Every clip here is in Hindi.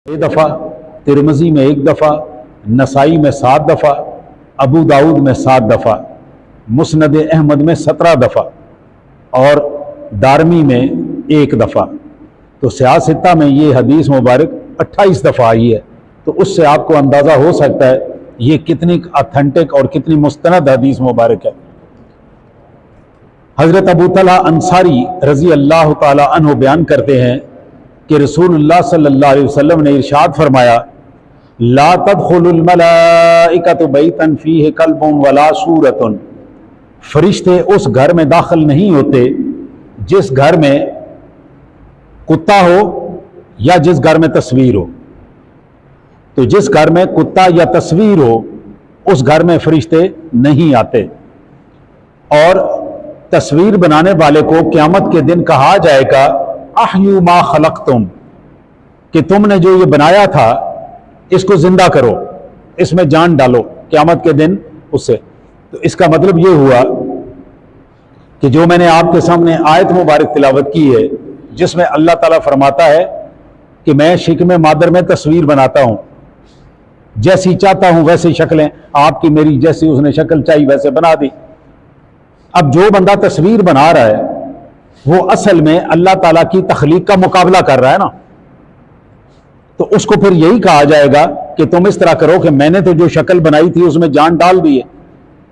एक दफ़ा, तिरमिज़ी में 1 दफ़ा, नसाई में 7 दफ़ा, अबू दाऊद में 7 दफ़ा, मुस्नद अहमद में 17 दफ़ा और दारमी में 1 दफ़ा। तो सियासता में ये हदीस मुबारक 28 दफ़ा आई है। तो उससे आपको अंदाज़ा हो सकता है ये कितनी ऑथेंटिक और कितनी मुस्तनद हदीस मुबारक है। हज़रत अबू तलहा अंसारी रज़ी अल्लाह ताला अन्हु बयान करते हैं कि रसूलुल्लाह सल्लल्लाहु अलैहि वसल्लम ने इरशाद फरमाया, ला तदखुलुल मलाइकतु बैतन फीहि कल्बुन वला सूरतुन, फरिश्ते उस घर में दाखिल नहीं होते जिस घर में कुत्ता हो या जिस घर में तस्वीर हो। तो जिस घर में कुत्ता या तस्वीर हो उस घर में फरिश्ते नहीं आते। और तस्वीर बनाने वाले को क़यामत के दिन कहा जाएगा, अहयू मा खलक़तुम, कि तुमने जो ये बनाया था इसको जिंदा करो, इसमें जान डालो क़यामत के दिन उससे। तो इसका मतलब ये हुआ कि जो मैंने आपके सामने आयत मुबारक तिलावत की है जिसमें अल्लाह ताला फरमाता है कि मैं शिक्म मादर में तस्वीर बनाता हूं, जैसी चाहता हूं वैसी शक्लें, आपकी मेरी जैसी उसने शक्ल चाहिए वैसे बना दी। अब जो बंदा तस्वीर बना रहा है वो असल में अल्लाह ताला की तख्लीक का मुकाबला कर रहा है ना। तो उसको फिर यही कहा जाएगा कि तुम इस तरह करो कि मैंने तो जो शक्ल बनाई थी उसमें जान डाल दी है,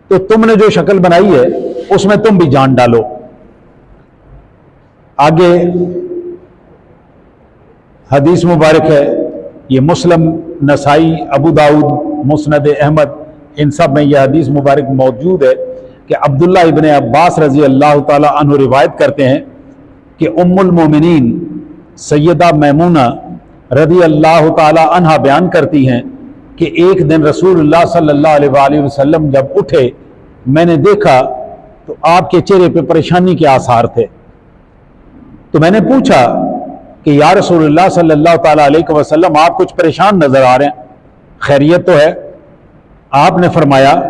तो तुमने जो शक्ल बनाई है उसमें तुम भी जान डालो। आगे हदीस मुबारक है, ये मुस्लिम, नसाई, अबू दाऊद, मुस्नद अहमद, इन सब में यह हदीस मुबारक मौजूद है कि अब्दुल्ला इब्ने अब्बास रजी अल्लाह ताला अन्हु रिवायत करते हैं कि उम्मुल मोमिनीन सैयदा मैमूना रज़ी अल्लाह ताला अन्हा बयान करती हैं कि एक दिन रसूलुल्लाह सल्लल्लाहु अलैहि वसल्लम जब उठे, मैंने देखा तो आपके चेहरे पे परेशानी के आसार थे। तो मैंने पूछा कि या रसूलुल्लाह सल्लल्लाहु ताला अलैहि वसल्लम, आप कुछ परेशान नजर आ रहे हैं, खैरियत तो है? आपने फरमाया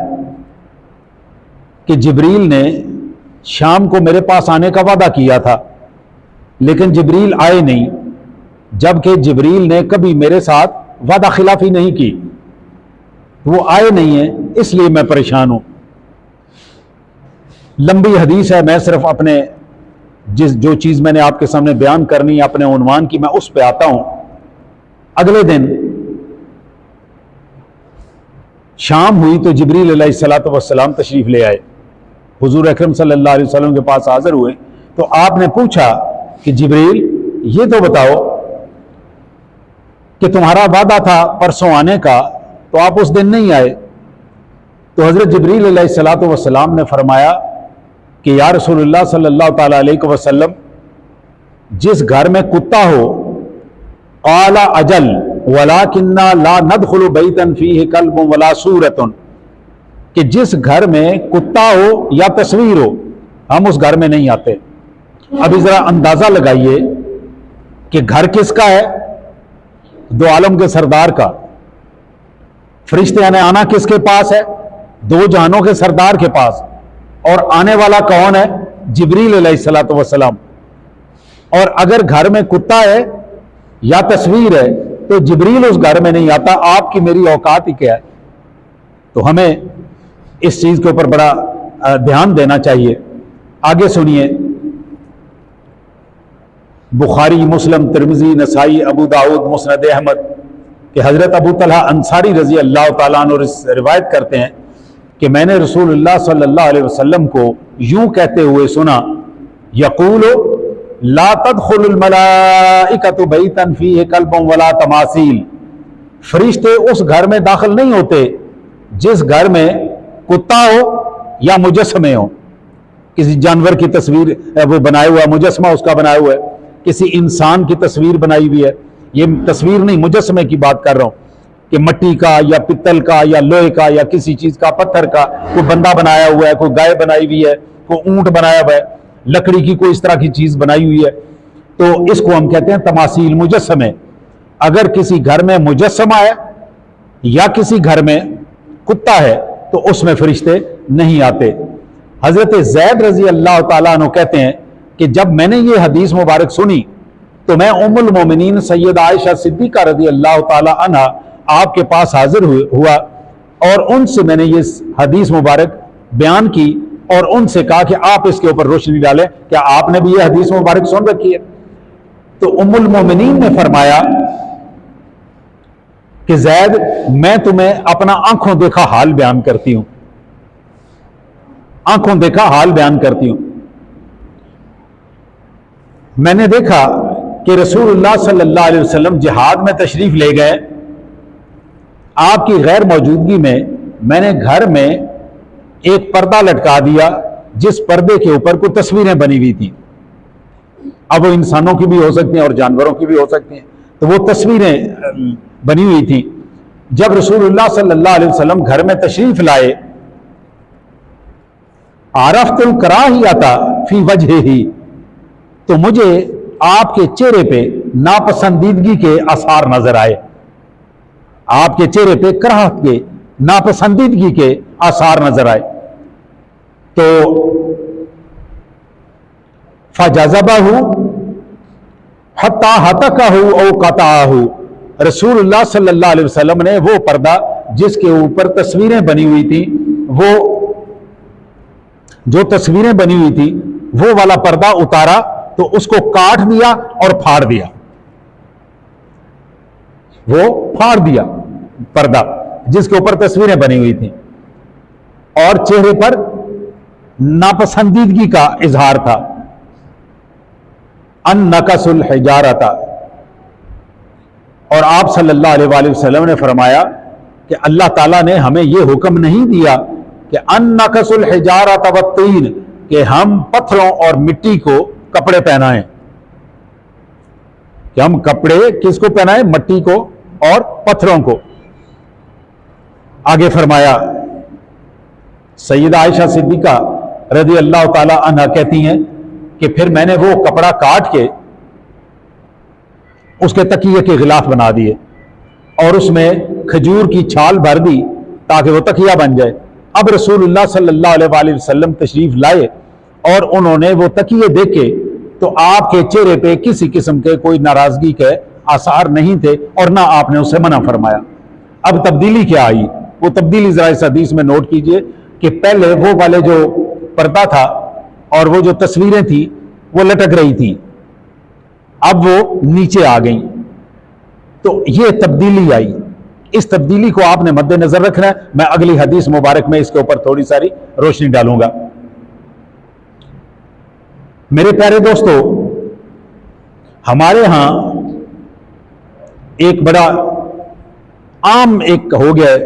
कि जिब्रील ने शाम को मेरे पास आने का वादा किया था लेकिन जिब्रील आए नहीं, जबकि जिब्रील ने कभी मेरे साथ वादा खिलाफी नहीं की, वो आए नहीं है, इसलिए मैं परेशान हूं। लंबी हदीस है, मैं सिर्फ अपने जो चीज मैंने आपके सामने बयान करनी है अपने उन्वान की, मैं उस पर आता हूं। अगले दिन शाम हुई तो जिब्रील अलैहिस्सलातु वस्सलाम तशरीफ ले आए, हुजूर अकरम सल्लल्लाहु अलैहि वसल्लम के पास हाजिर हुए। तो आपने पूछा कि जिब्रील, ये तो बताओ कि तुम्हारा वादा था परसों आने का, तो आप उस दिन नहीं आए। तो हजरत जिब्रील अलैहिस्सलातु वस्सलाम ने फरमाया कि या रसूलुल्लाह सल्लल्लाहु ताला अलैहि वसल्लम, जिस घर में कुत्ता हो, क़ाला अजल वलाकिन्ना ला नदखुलु बैतन फीहि कल्बुन वला सूरतुन, कि जिस घर में कुत्ता हो या तस्वीर हो हम उस घर में नहीं आते। अभी जरा अंदाजा लगाइए कि घर किसका है? दो आलम के सरदार का। फरिश्ते ने आना किसके पास है? दो जहानों के सरदार के पास। और आने वाला कौन है? जिब्रील अलैहिस्सलातु वस्सलाम। और अगर घर में कुत्ता है या तस्वीर है तो जिब्रील उस घर में नहीं आता। आपकी मेरी औकात ही क्या है? तो हमें इस चीज के ऊपर बड़ा ध्यान देना चाहिए। आगे सुनिए, बुखारी, मुस्लिम, तिरमिज़ी, नसाई, अबू दाऊद, मुस्नद अहमद के हजरत अबू तलहा अंसारी रजी अल्लाह ताला अन्हु रिवायत करते हैं कि मैंने रसूलुल्लाह सल्लल्लाहु अलैहि वसल्लम को यूं कहते हुए सुना, यक़ूलु ला तदखुलुल मलाइकतु बैतन फीहि कल्बुन वला तमासील, फरिश्ते उस घर में दाखिल नहीं होते जिस घर में कुत्ता हो या मुजस्समे हो, किसी जानवर की तस्वीर वो बनाया हुआ मुजस्समा उसका बनाया हुआ है, किसी इंसान की तस्वीर बनाई हुई है। ये तस्वीर नहीं, मुजस्समे की बात कर रहा हूं कि मिट्टी का या पित्तल का या लोहे का या किसी चीज का, पत्थर का, कोई बंदा बनाया हुआ है, कोई गाय बनाई हुई है, कोई ऊंट बनाया हुआ है, लकड़ी की कोई इस तरह की चीज बनाई हुई है, तो इसको हम कहते हैं तमासील, मुजस्समे। अगर किसी घर में मुजस्समा है या किसी घर में कुत्ता है तो उसमें फरिश्ते नहीं आते। हजरत ज़ैद रजी अल्लाह ताला अन्हु कहते हैं कि जब मैंने ये हदीस मुबारक सुनी तो मैं उम्मुल मोमिनीन सैयद आयशा सिद्दीका रज़ी अल्लाह ताला अन्हा आपके पास हाजिर हुआ और उनसे मैंने ये हदीस मुबारक बयान की और उनसे कहा कि आप इसके ऊपर रोशनी डालें, क्या आपने भी ये हदीस मुबारक सुन रखी है? तो उम्मुल मोमिनीन ने फरमाया कि ज़ैद, मैं तुम्हें अपना आंखों देखा हाल बयान करती हूं, आंखों देखा हाल बयान करती हूं। मैंने देखा कि रसूलुल्लाह सल्लल्लाहु अलैहि वसल्लम जिहाद में तशरीफ ले गए, आपकी गैर मौजूदगी में मैंने घर में एक पर्दा लटका दिया जिस पर्दे के ऊपर कुछ तस्वीरें बनी हुई थी। अब वो इंसानों की भी हो सकती हैं और जानवरों की भी हो सकती हैं, तो वो तस्वीरें बनी हुई थी। जब रसूलुल्लाह सल्लल्लाहु अलैहि वसल्लम घर में तशरीफ लाए, आरफ्तुल कराहियता फी वजहिही, तो मुझे आपके चेहरे पे नापसंदीदगी के आसार नजर आए, आपके चेहरे पे कराहत के, नापसंदीदगी के आसार नजर आए। तो फजज़बहु हत्ता हतकहु औ कताहु, रसूलुल्लाह सल्लल्लाहु अलैहि वसल्लम ने वो पर्दा जिसके ऊपर तस्वीरें बनी हुई थी, वो जो तस्वीरें बनी हुई थी वो वाला पर्दा उतारा तो उसको काट दिया और फाड़ दिया, वो फाड़ दिया पर्दा जिसके ऊपर तस्वीरें बनी हुई थी और चेहरे पर नापसंदीदगी का इजहार था। अन नकसुल हिजारता, और आप सल्लल्लाहु अलैहि वसल्लम ने फरमाया कि अल्लाह ताला ने हमें यह हुक्म नहीं दिया कि अन नकसुल हिजारता वत्तीन, कि हम पत्थरों और मिट्टी को कपड़े पहनाएं, कि हम कपड़े किसको पहनाएं? मिट्टी को और पत्थरों को। आगे फरमाया, सैयदा आयशा सिद्दीका रज़ी अल्लाह ताला अन्हा कहती हैं कि फिर मैंने वो कपड़ा काट के उसके तकिए के गिलाफ बना दिए और उसमें खजूर की छाल भर दी ताकि वो तकिया बन जाए। अब रसूलुल्लाह सल्लल्लाहु अलैहि वसल्लम तशरीफ लाए और उन्होंने वो तकिए देखे तो आपके चेहरे पे किसी किस्म के कोई नाराजगी के आसार नहीं थे और ना आपने उसे मना फरमाया। अब तब्दीली क्या आई? वो तब्दीली जरा इस हदीस में नोट कीजिए कि पहले वो वाले जो पर्दा था और वो जो तस्वीरें थी वो लटक रही थी, अब वो नीचे आ गई, तो ये तब्दीली आई। इस तब्दीली को आपने मद्देनजर रखना है। मैं अगली हदीस मुबारक में इसके ऊपर थोड़ी सारी रोशनी डालूंगा। मेरे प्यारे दोस्तों, हमारे यहां एक बड़ा आम एक हो गया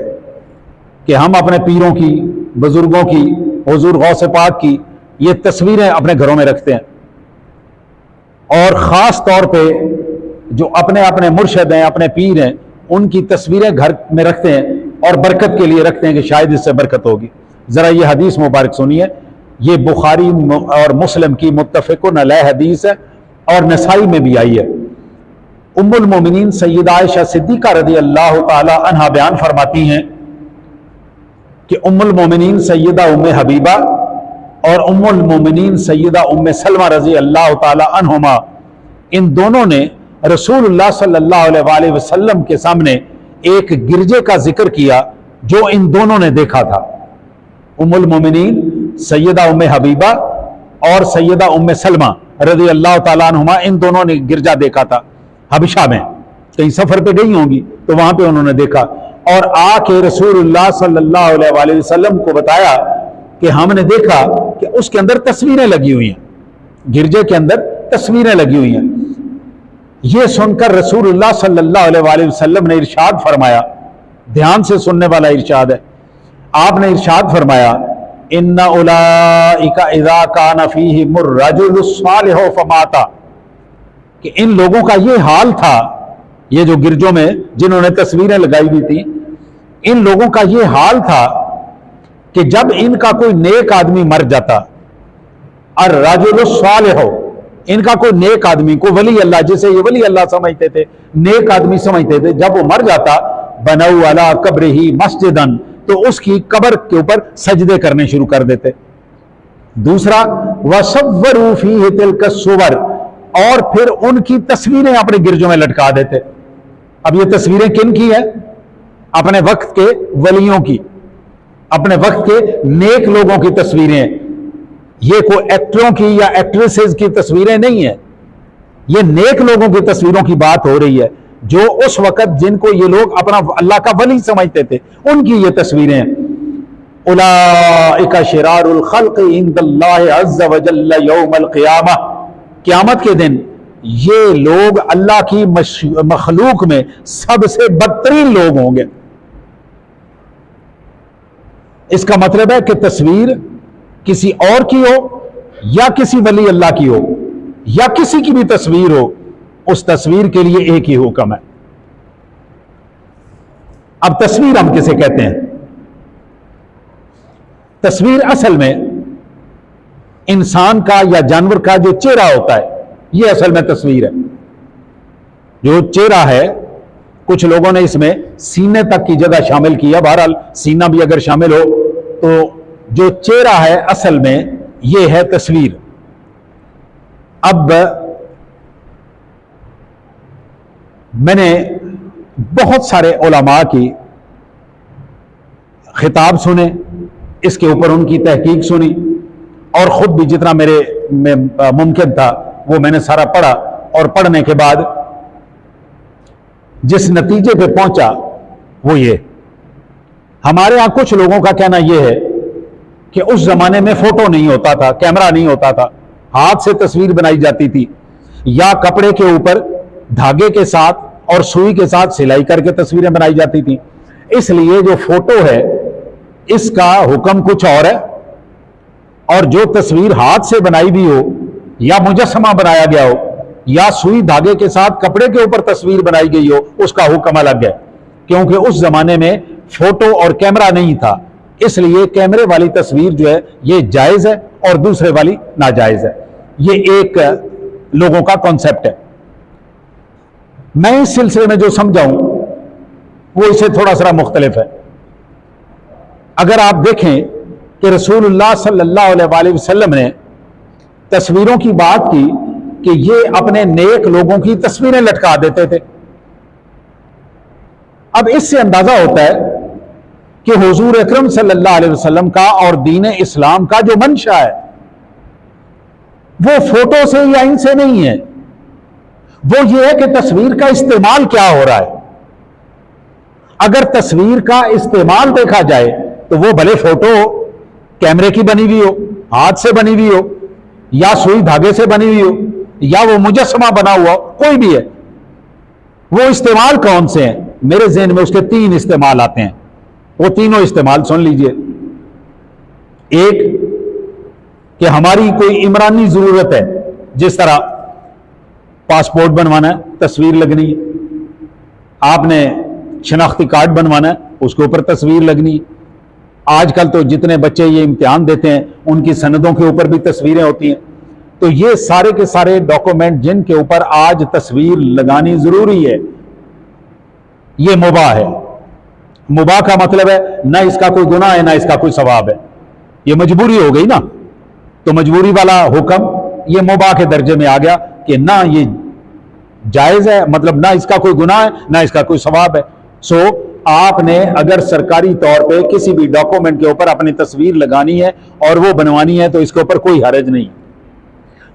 कि हम अपने पीरों की, बुजुर्गों की, हुजूर गौसे पाक की ये तस्वीरें अपने घरों में रखते हैं और ख़ास तौर पे जो अपने अपने मुर्शद हैं, अपने पीर हैं, उनकी तस्वीरें घर में रखते हैं और बरकत के लिए रखते हैं कि शायद इससे बरकत होगी। ज़रा ये हदीस मुबारक सुनिए। ये बुखारी और मुस्लिम की मुत्तफ़िक़ुन अलैह हदीस है और नसाई में भी आई है। उम्मुल मोमिनीन सैयदा आयशा सिद्दीका रज़ी अल्लाह ताला अन्हा बयान फरमाती हैं कि उम्मुल मोमिनीन सैयदा उम्मे हबीबा और उम्मुल मोमिनीन सैयदा उम्मे सलमा रज़ी अल्लाह ताला अन्हुमा, इन दोनों ने रसूलुल्लाह सल्लल्लाहु अलैहि वसल्लम के सामने एक गिरजे का जिक्र किया जो इन दोनों ने देखा था। उम्मुल मोमिनीन सैयदा उम्मे हबीबा और सैयदा उम्मे सलमा रज़ी अल्लाह ताला अन्हुमा, इन दोनों ने गिरजा देखा था। हबशा में कहीं सफर पे गई होंगी तो वहां पे उन्होंने देखा और आके रसूलुल्लाह सल्लल्लाहु अलैहि वसल्लम को बताया कि हमने देखा कि उसके अंदर तस्वीरें लगी हुई हैं, गिरजे के अंदर तस्वीरें लगी हुई हैं। यह सुनकर रसूलुल्लाह सल्लल्लाहु अलैहि वसल्लम ने इरशाद फरमाया, ध्यान से सुनने वाला इरशाद है, आपने इरशाद फरमाया, इन्ना उलाइका इज़ा काना फीहिमुर रजुलुस सालिहु फमाता, कि इन लोगों का ये हाल था, ये जो गिरजों में जिन्होंने तस्वीरें लगाई हुई थी, इन लोगों का ये हाल था कि जब इनका कोई नेक आदमी मर जाता, और रजुलुस सालिहु, इनका कोई नेक आदमी को वली अल्लाह, जिसे ये वली अल्लाह समझते थे, नेक आदमी समझते थे, जब वो मर जाता, बनऊ अला कब्रिही मस्जिदन, तो उसकी कब्र के ऊपर सजदे करने शुरू कर देते। दूसरा, वसव्वरू फीहि तिल्का सुवर, और फिर उनकी तस्वीरें अपने गिरजों में लटका देते। अब ये तस्वीरें किन की है? अपने वक्त के वलियों की, अपने वक्त के नेक लोगों की तस्वीरें। ये कोई एक्टरों की या एक्ट्रेसेस की तस्वीरें नहीं है, ये नेक लोगों की तस्वीरों की बात हो रही है, जो उस वक्त जिनको ये लोग अपना अल्लाह का वली समझते थे, उनकी ये तस्वीरें। उलाइका शिरारुल खल्क़ इंदल्लाहि अज़्ज़ व जल्ल यौमल क़ियामह, क़यामत के दिन ये लोग अल्लाह की मखलूक में सबसे बदतरीन लोग होंगे। इसका मतलब है कि तस्वीर किसी और की हो या किसी वली अल्लाह की हो या किसी की भी तस्वीर हो, उस तस्वीर के लिए एक ही हुक्म है। अब तस्वीर हम किसे कहते हैं? तस्वीर असल में इंसान का या जानवर का जो चेहरा होता है, यह असल में तस्वीर है। जो चेहरा है, कुछ लोगों ने इसमें सीने तक की जगह शामिल किया, बहरहाल सीना भी अगर शामिल हो तो जो चेहरा है असल में यह है तस्वीर। अब मैंने बहुत सारे उलमा की खिताब सुने, इसके ऊपर उनकी तहकीक सुनी, और खुद भी जितना मेरे में मुमकिन था वो मैंने सारा पढ़ा, और पढ़ने के बाद जिस नतीजे पे पहुंचा वो ये, हमारे यहां कुछ लोगों का कहना यह है कि उस जमाने में फोटो नहीं होता था, कैमरा नहीं होता था, हाथ से तस्वीर बनाई जाती थी या कपड़े के ऊपर धागे के साथ और सुई के साथ सिलाई करके तस्वीरें बनाई जाती थी। इसलिए जो फोटो है इसका हुक्म कुछ और है, और जो तस्वीर हाथ से बनाई भी हो या मुजस्समा बनाया गया हो या सुई धागे के साथ कपड़े के ऊपर तस्वीर बनाई गई हो, उसका हुक्म अलग है, क्योंकि उस जमाने में फोटो और कैमरा नहीं था। इसलिए कैमरे वाली तस्वीर जो है ये जायज है और दूसरे वाली नाजायज है। ये एक लोगों का कॉन्सेप्ट है। मैं इस सिलसिले में जो समझाऊं वो इससे थोड़ा सा मुख्तलिफ है। अगर आप देखें कि रसूलुल्लाह सल्लल्लाहु अलैहि वसल्लम ने तस्वीरों की बात की कि ये अपने नेक लोगों की तस्वीरें लटका देते थे। अब इससे अंदाजा होता है कि हुजूर अकरम सल्लल्लाहु अलैहि वसल्लम का और दीन इस्लाम का जो मंशा है वो फोटो से या इनसे नहीं है, वो ये है कि तस्वीर का इस्तेमाल क्या हो रहा है। अगर तस्वीर का इस्तेमाल देखा जाए तो वो भले फोटो कैमरे की बनी हुई हो, हाथ से बनी हुई हो, या सुई धागे से बनी हुई हो, या वो मुजस्समा बना हुआ हो, कोई भी है, वो इस्तेमाल कौन से हैं? मेरे ज़हन में उसके तीन इस्तेमाल आते हैं। वो तीनों इस्तेमाल सुन लीजिए। एक कि हमारी कोई इमरानी जरूरत है, जिस तरह पासपोर्ट बनवाना है, तस्वीर लगनी है, आपने शनाख्ती कार्ड बनवाना है, उसके ऊपर तस्वीर लगनी है। आजकल तो जितने बच्चे ये इम्तिहान देते हैं उनकी सनदों के ऊपर भी तस्वीरें होती हैं। तो ये सारे के सारे डॉक्यूमेंट जिनके ऊपर आज तस्वीर लगानी जरूरी है, ये मुबाह है। मुबाह का मतलब है ना इसका कोई गुनाह है ना इसका कोई सवाब है, ये मजबूरी हो गई ना। तो मजबूरी वाला हुक्म ये मुबाह के दर्जे में आ गया कि ना ये जायज है, मतलब ना इसका कोई गुनाह है ना इसका कोई सवाब है। सो आपने अगर सरकारी तौर पे किसी भी डॉक्यूमेंट के ऊपर अपनी तस्वीर लगानी है और वो बनवानी है तो इसके ऊपर कोई हरज नहीं।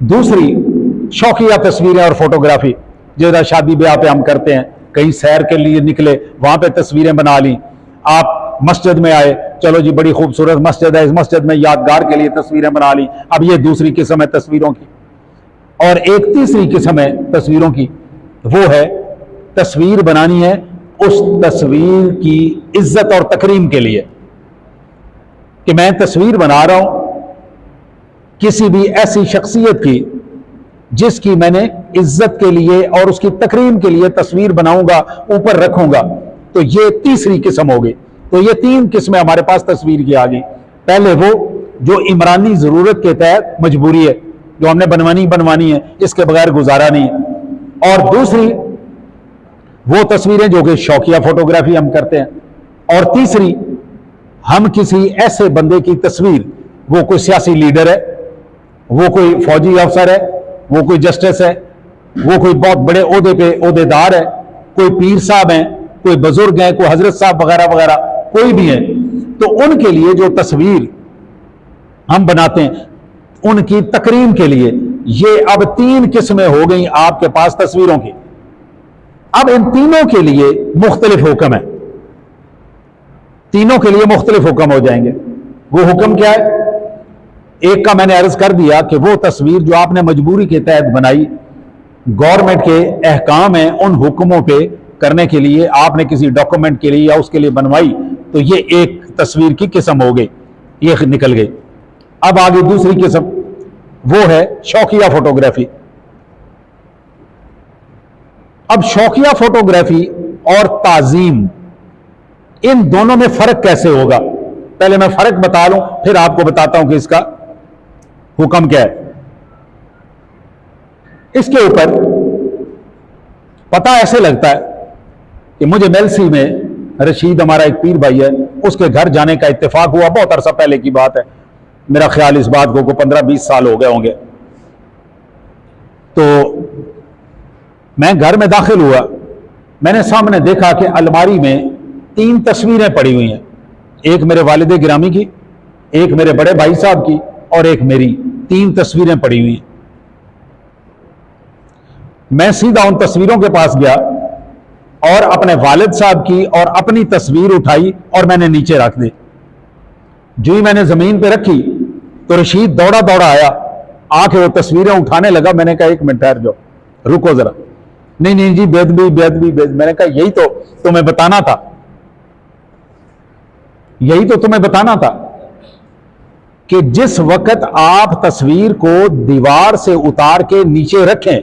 दूसरी, शौकिया तस्वीरें और फोटोग्राफी, जो शादी ब्याह पे हम करते हैं, कहीं सैर के लिए निकले वहां पे तस्वीरें बना ली, आप मस्जिद में आए, चलो जी बड़ी खूबसूरत मस्जिद है, इस मस्जिद में यादगार के लिए तस्वीरें बना ली। अब ये दूसरी किस्म है तस्वीरों की। और एक तीसरी किस्म है तस्वीरों की, वो है तस्वीर बनानी है उस तस्वीर की इज्जत और तकरीम के लिए, कि मैं तस्वीर बना रहा हूं किसी भी ऐसी शख्सियत की जिसकी मैंने इज्जत के लिए और उसकी तकरीम के लिए तस्वीर बनाऊंगा, ऊपर रखूंगा। तो ये तीसरी किस्म होगी। तो ये तीन किस्में हमारे पास तस्वीर की आ गई। पहले वो जो इमरानी जरूरत के तहत मजबूरी है, जो हमने बनवानी है, इसके बगैर गुजारा नहीं है। और दूसरी वो तस्वीरें जो कि शौकिया फोटोग्राफी हम करते हैं। और तीसरी, हम किसी ऐसे बंदे की तस्वीर, वो कोई सियासी लीडर है, वो कोई फौजी अफसर है, वो कोई जस्टिस है, वो कोई बहुत बड़े ओहदे पे ओहदेदार है, कोई पीर साहब हैं, कोई बुजुर्ग हैं, कोई हजरत साहब वगैरह वगैरह, कोई भी है, तो उनके लिए जो तस्वीर हम बनाते हैं उनकी तकरीम के लिए, ये अब 3 किस्में हो गई आपके पास तस्वीरों की। अब इन तीनों के लिए मुख्तलिफ हुक्म है, तीनों के लिए मुख्तलिफ हुक्म हो जाएंगे। वो हुक्म क्या है? एक का मैंने अर्ज कर दिया कि वो तस्वीर जो आपने मजबूरी के तहत बनाई, गवर्नमेंट के अहकाम हैं, उन हुक्मों पे करने के लिए आपने किसी डॉक्यूमेंट के लिए या उसके लिए बनवाई, तो ये एक तस्वीर की किस्म हो गई, ये निकल गई। अब आगे दूसरी किस्म, वो है शौकिया फोटोग्राफी। अब शौकिया फोटोग्राफी और ताजीम, इन दोनों में फर्क कैसे होगा? पहले मैं फर्क बता लूं, फिर आपको बताता हूं कि इसका हुक्म क्या है। इसके ऊपर पता ऐसे लगता है कि मुझे मेलसी में रशीद, हमारा एक पीर भाई है, उसके घर जाने का इत्तेफाक हुआ, बहुत अरसा पहले की बात है, मेरा ख्याल इस बात को 15-20 साल हो गए होंगे। तो मैं घर में दाखिल हुआ, मैंने सामने देखा कि अलमारी में 3 तस्वीरें पड़ी हुई हैं, एक मेरे वालिद गिरामी की, एक मेरे बड़े भाई साहब की और एक मेरी, 3 तस्वीरें पड़ी हुई हैं। मैं सीधा उन तस्वीरों के पास गया और अपने वालिद साहब की और अपनी तस्वीर उठाई और मैंने नीचे रख दी। जो ही मैंने जमीन पे रखी तो रशीद दौड़ा दौड़ा आया, आके वो तस्वीरें उठाने लगा। मैंने कहा 1 मिनट ठहर जाओ, रुको जरा। नहीं नहीं जी, बेदबी बेदबी बेदबी। मैंने कहा यही तो तुम्हें बताना था, यही तो तुम्हें बताना था कि जिस वक्त आप तस्वीर को दीवार से उतार के नीचे रखें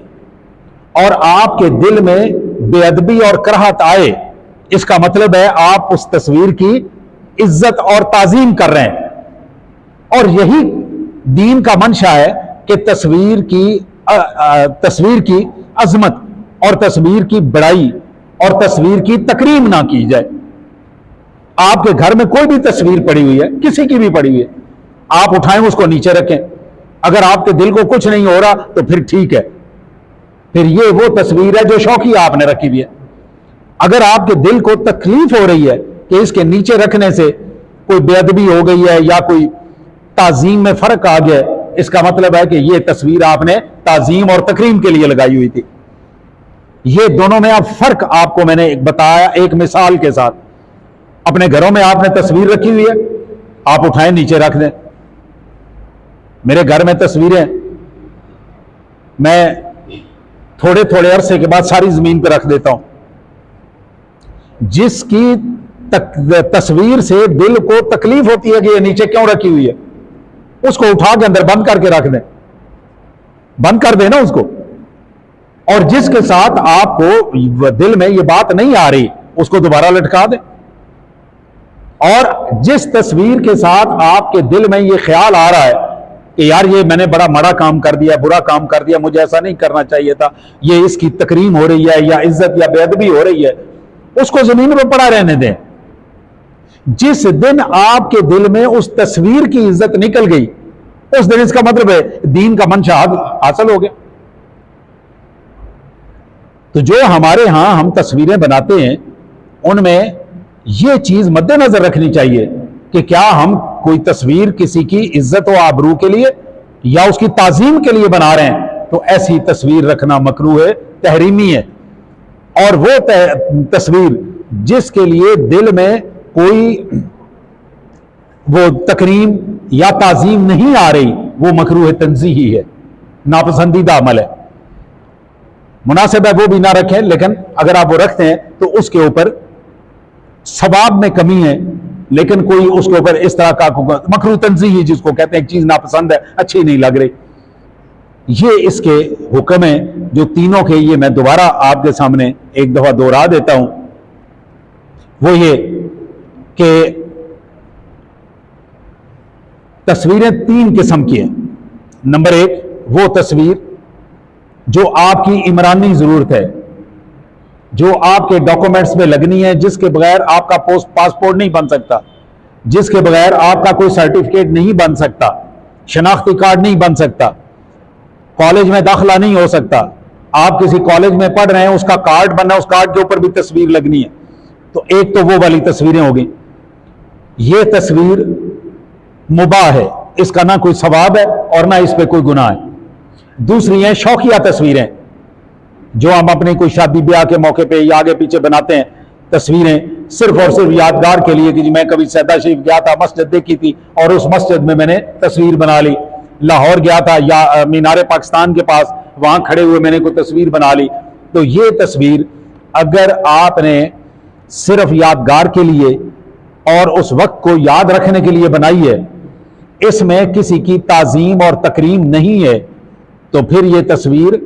और आपके दिल में बेअदबी और कराहत आए, इसका मतलब है आप उस तस्वीर की इज्जत और ताजीम कर रहे हैं। और यही दीन का मंशा है कि तस्वीर की अजमत और तस्वीर की बड़ाई और तस्वीर की तकरीम ना की जाए। आपके घर में कोई भी तस्वीर पड़ी हुई है, किसी की भी पड़ी हुई है, आप उठाएं, उसको नीचे रखें। अगर आपके दिल को कुछ नहीं हो रहा तो फिर ठीक है, फिर ये वो तस्वीर है जो शौकी आपने रखी हुई है। अगर आपके दिल को तकलीफ हो रही है कि इसके नीचे रखने से कोई बेअदबी हो गई है या कोई ताजीम में फर्क आ गया, इसका मतलब है कि ये तस्वीर आपने ताजीम और तकरीम के लिए लगाई हुई थी। ये दोनों में अब फर्क आपको मैंने एक बताया, एक मिसाल के साथ। अपने घरों में आपने तस्वीर रखी हुई है, आप उठाएं नीचे रख दें। मेरे घर में तस्वीरें मैं थोड़े थोड़े अरसे के बाद सारी जमीन पर रख देता हूं। जिसकी तस्वीर से दिल को तकलीफ होती है कि ये नीचे क्यों रखी हुई है, उसको उठा के अंदर बंद करके रख दें, बंद कर देना उसको। और जिसके साथ आपको दिल में ये बात नहीं आ रही, उसको दोबारा लटका दें। और जिस तस्वीर के साथ आपके दिल में ये ख्याल आ रहा है कि यार ये मैंने बड़ा माड़ा काम कर दिया, बुरा काम कर दिया, मुझे ऐसा नहीं करना चाहिए था, ये इसकी तकरीम हो रही है या इज्जत या बेअदबी हो रही है, उसको जमीन पर पड़ा रहने दें। जिस दिन आपके दिल में उस तस्वीर की इज्जत निकल गई, उस दिन इसका मतलब है दीन का मंशा हासिल हो गया। तो जो हमारे यहां हम तस्वीरें बनाते हैं, उनमें यह चीज मद्देनजर रखनी चाहिए कि क्या हम कोई तस्वीर किसी की इज्जत व आबरू के लिए या उसकी ताजीम के लिए बना रहे हैं, तो ऐसी तस्वीर रखना मकरूह है, तहरीमी है। और वो तस्वीर जिसके लिए दिल में कोई वो तकरीम या ताजीम नहीं आ रही, वो मकरूह तंज़ीही है, नापसंदीदा अमल है। मुनासिब है वो भी ना रखें, लेकिन अगर आप वो रखते हैं तो उसके ऊपर सवाब में कमी है, लेकिन कोई उसके ऊपर इस तरह का मकरूह तंज़ीही जिसको कहते हैं, एक चीज नापसंद है, अच्छी नहीं लग रही, ये इसके हुक्म है जो तीनों के। ये मैं दोबारा आपके सामने एक दफा दोहरा देता हूं। वो ये कि तस्वीरें 3 किस्म की हैं। नंबर 1, वो तस्वीर जो आपकी इमरानी जरूरत है, जो आपके डॉक्यूमेंट्स में लगनी है, जिसके बगैर आपका पासपोर्ट नहीं बन सकता, जिसके बगैर आपका कोई सर्टिफिकेट नहीं बन सकता, शनाख्ती कार्ड नहीं बन सकता, कॉलेज में दाखिला नहीं हो सकता, आप किसी कॉलेज में पढ़ रहे हैं, उसका कार्ड बनना, उस कार्ड के ऊपर भी तस्वीर लगनी है, तो एक तो वो वाली तस्वीरें हो गई। ये तस्वीर मुबाह है, इसका ना कोई सवाब है और ना इस पे कोई गुनाह है। दूसरी है शौकिया तस्वीरें, जो हम अपनी कोई शादी ब्याह के मौके पे या आगे पीछे बनाते हैं तस्वीरें, सिर्फ और सिर्फ यादगार के लिए कि जी मैं कभी सैदा शरीफ गया था, मस्जिद देखी थी और उस मस्जिद में मैंने तस्वीर बना ली, लाहौर गया था या मीनार पाकिस्तान के पास, वहां खड़े हुए मैंने कोई तस्वीर बना ली। तो ये तस्वीर अगर आपने सिर्फ यादगार के लिए और उस वक्त को याद रखने के लिए बनाई है, इसमें किसी की ताजीम और तकरीम नहीं है, तो फिर ये तस्वीर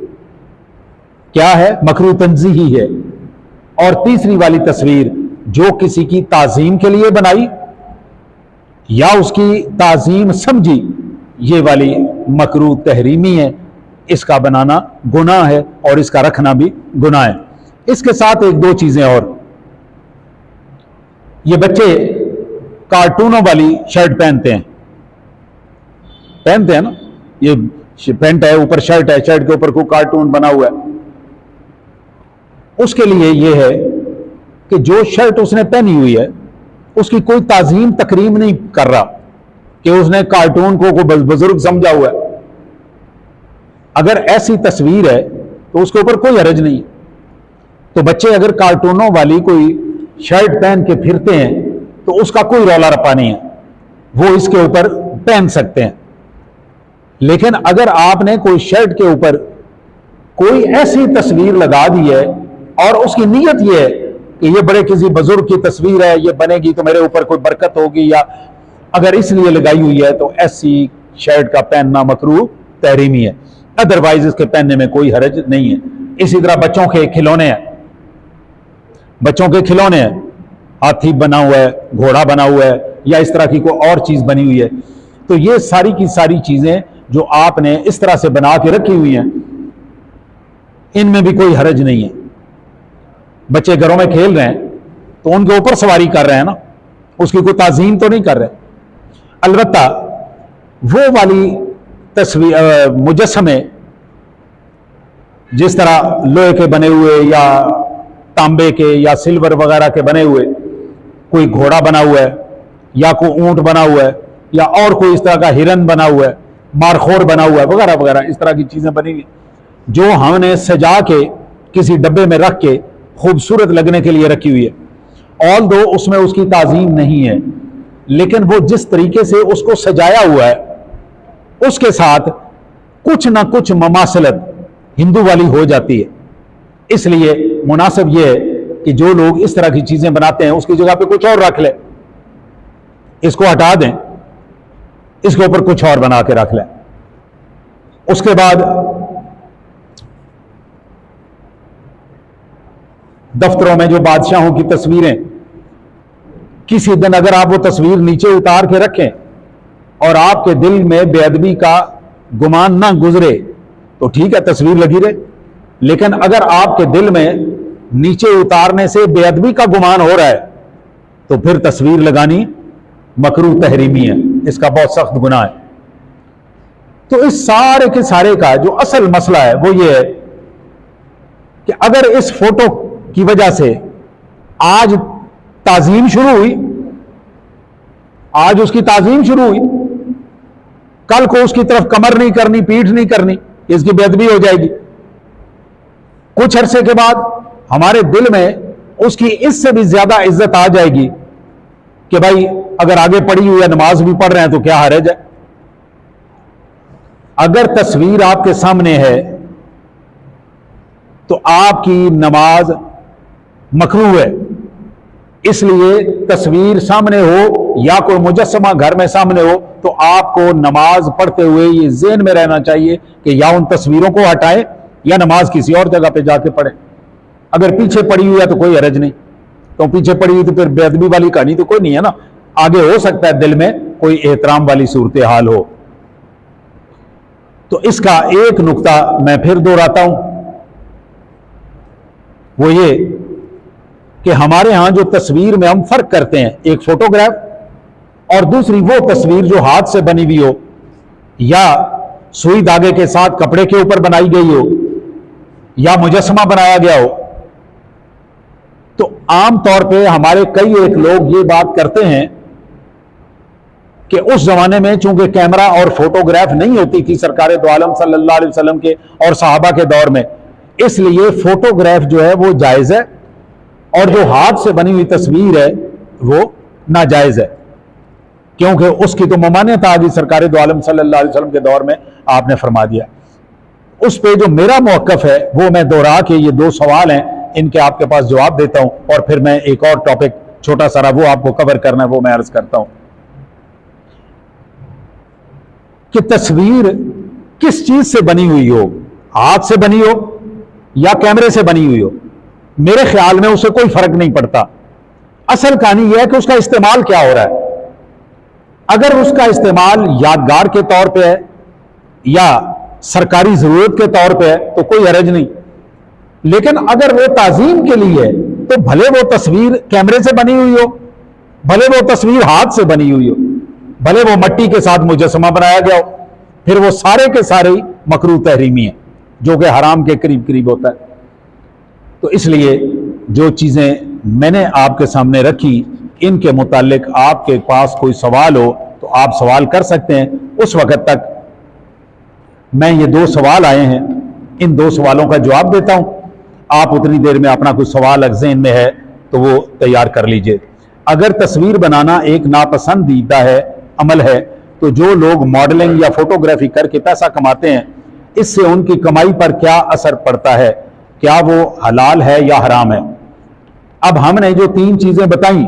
क्या है? मकरूह तंज़ीही है। और तीसरी वाली तस्वीर जो किसी की ताजीम के लिए बनाई या उसकी ताजीम समझी, ये वाली मकरूह तहरीमी है, इसका बनाना गुनाह है और इसका रखना भी गुनाह है। इसके साथ एक दो चीजें और, ये बच्चे कार्टूनों वाली शर्ट पहनते हैं ना, ये पैंट है, ऊपर शर्ट है, शर्ट के ऊपर कोई कार्टून बना हुआ है। उसके लिए यह है कि जो शर्ट उसने पहनी हुई है उसकी कोई ताजीम तकरीम नहीं कर रहा कि उसने कार्टून को कोई बुजुर्ग समझा हुआ है। अगर ऐसी तस्वीर है तो उसके ऊपर कोई हरज नहीं। तो बच्चे अगर कार्टूनों वाली कोई शर्ट पहन के फिरते हैं तो उसका कोई रौला रपा नहीं है, वो इसके ऊपर पहन सकते हैं। लेकिन अगर आपने कोई शर्ट के ऊपर कोई ऐसी तस्वीर लगा दी है और उसकी नीयत यह है कि ये बड़े किसी बुजुर्ग की तस्वीर है, ये बनेगी तो मेरे ऊपर कोई बरकत होगी, या अगर इसलिए लगाई हुई है, तो ऐसी शर्ट का पहनना मकरूह तहरीमी है। अदरवाइज इसके पहनने में कोई हरज नहीं है। इसी तरह बच्चों के खिलौने हैं, हाथी बना हुआ है, घोड़ा बना हुआ है, या इस तरह की कोई और चीज बनी हुई है, तो ये सारी की सारी चीजें जो आपने इस तरह से बना के रखी हुई हैं, इनमें भी कोई हरज नहीं है। बच्चे घरों में खेल रहे हैं तो उनके ऊपर सवारी कर रहे हैं ना, उसकी कोई ताजीम तो नहीं कर रहे। अलबत्ता वो वाली तस्वीर मुजस्समे जिस तरह लोहे के बने हुए या तांबे के या सिल्वर वगैरह के बने हुए, कोई घोड़ा बना हुआ है या कोई ऊंट बना हुआ है या और कोई इस तरह का हिरन बना हुआ है, मारखोर बना हुआ है वगैरह वगैरह, इस तरह की चीजें बनी हुई जो हमने सजा के किसी डब्बे में रख के खूबसूरत लगने के लिए रखी हुई है। ऑल दो उसमें उसकी ताजीम नहीं है, लेकिन वो जिस तरीके से उसको सजाया हुआ है उसके साथ कुछ ना कुछ ममासलत हिंदू वाली हो जाती है। इसलिए मुनासिब यह है कि जो लोग इस तरह की चीजें बनाते हैं उसकी जगह पे कुछ और रख ले, इसको हटा दें, इसके ऊपर कुछ और बना के रख लें। उसके बाद दफ्तरों में जो बादशाहों की तस्वीरें, किसी दिन अगर आप वो तस्वीर नीचे उतार के रखें और आपके दिल में बेअदबी का गुमान ना गुजरे तो ठीक है, तस्वीर लगी रहे। लेकिन अगर आपके दिल में नीचे उतारने से बेअदबी का गुमान हो रहा है तो फिर तस्वीर लगानी मकरूह तहरीमी है, इसका बहुत सख्त गुनाह है। तो इस सारे के सारे का जो असल मसला है वो ये है कि अगर इस फोटो की वजह से आज ताजीम शुरू हुई, आज उसकी ताजीम शुरू हुई, कल को उसकी तरफ कमर नहीं करनी, पीठ नहीं करनी, इसकी बेअदबी हो जाएगी। कुछ अरसे के बाद हमारे दिल में उसकी इससे भी ज्यादा इज्जत आ जाएगी कि भाई अगर आगे पढ़ी हुई है, नमाज भी पढ़ रहे हैं तो क्या हर्ज है। अगर तस्वीर आपके सामने है तो आपकी नमाज मकरूह है। इसलिए तस्वीर सामने हो या कोई मुजस्समा घर में सामने हो तो आपको नमाज पढ़ते हुए ये ज़हन में रहना चाहिए कि या उन तस्वीरों को हटाएं या नमाज किसी और जगह पे जाके पढ़ें। अगर पीछे पड़ी हुई है तो कोई हरज नहीं, तो पीछे पड़ी हुई तो फिर बेअदबी वाली कहानी तो कोई नहीं है ना। आगे हो सकता है दिल में कोई एहतराम वाली सूरत हाल हो। तो इसका एक नुक्ता मैं फिर दोहराता हूं, वो ये कि हमारे यहां जो तस्वीर में हम फर्क करते हैं, एक फोटोग्राफ और दूसरी वो तस्वीर जो हाथ से बनी हुई हो या सुई धागे के साथ कपड़े के ऊपर बनाई गई हो या मुजस्समा बनाया गया हो, तो आम तौर पे हमारे कई एक लोग ये बात करते हैं कि उस जमाने में चूंकि कैमरा और फोटोग्राफ नहीं होती थी सरकार दो आलम सल्लल्लाहु अलैहि वसल्लम के और सहाबा के दौर में, इसलिए फोटोग्राफ जो है वो जायज है और जो हाथ से बनी हुई तस्वीर है वो नाजायज है, क्योंकि उसकी तो ममानियत आ गई सरकार दो आलम सल्लल्लाहु अलैहि वसल्लम के दौर में, आपने फरमा दिया। उस पे जो मेरा मौकफ है वो मैं दोहरा के, ये दो सवाल हैं, इनके आपके पास जवाब देता हूं और फिर मैं एक और टॉपिक छोटा सारा वो आपको कवर करना है वो मैं अर्ज करता हूं कि तस्वीर किस चीज से बनी हुई हो, हाथ से बनी हो या कैमरे से बनी हुई हो, मेरे ख्याल में उसे कोई फर्क नहीं पड़ता। असल कहानी यह है कि उसका इस्तेमाल क्या हो रहा है। अगर उसका इस्तेमाल यादगार के तौर पे है या सरकारी जरूरत के तौर पे है तो कोई हरज नहीं, लेकिन अगर वो ताजीम के लिए है तो भले वो तस्वीर कैमरे से बनी हुई हो, भले वो तस्वीर हाथ से बनी हुई हो, भले वो मट्टी के साथ मुजस्समा बनाया गया हो, फिर वो सारे के सारे मकरूह तहरीमी है जो कि हराम के करीब करीब होता है। तो इसलिए जो चीजें मैंने आपके सामने रखी, इनके मुतालिक आपके पास कोई सवाल हो तो आप सवाल कर सकते हैं। उस वक्त तक मैं ये दो सवाल आए हैं, इन दो सवालों का जवाब देता हूं। आप उतनी देर में अपना कोई सवाल ज़हन में है तो वो तैयार कर लीजिए। अगर तस्वीर बनाना एक नापसंदीदा है अमल है तो जो लोग मॉडलिंग या फोटोग्राफी करके पैसा कमाते हैं, इससे उनकी कमाई पर क्या असर पड़ता है, क्या वो हलाल है या हराम है। अब हमने जो तीन चीजें बताई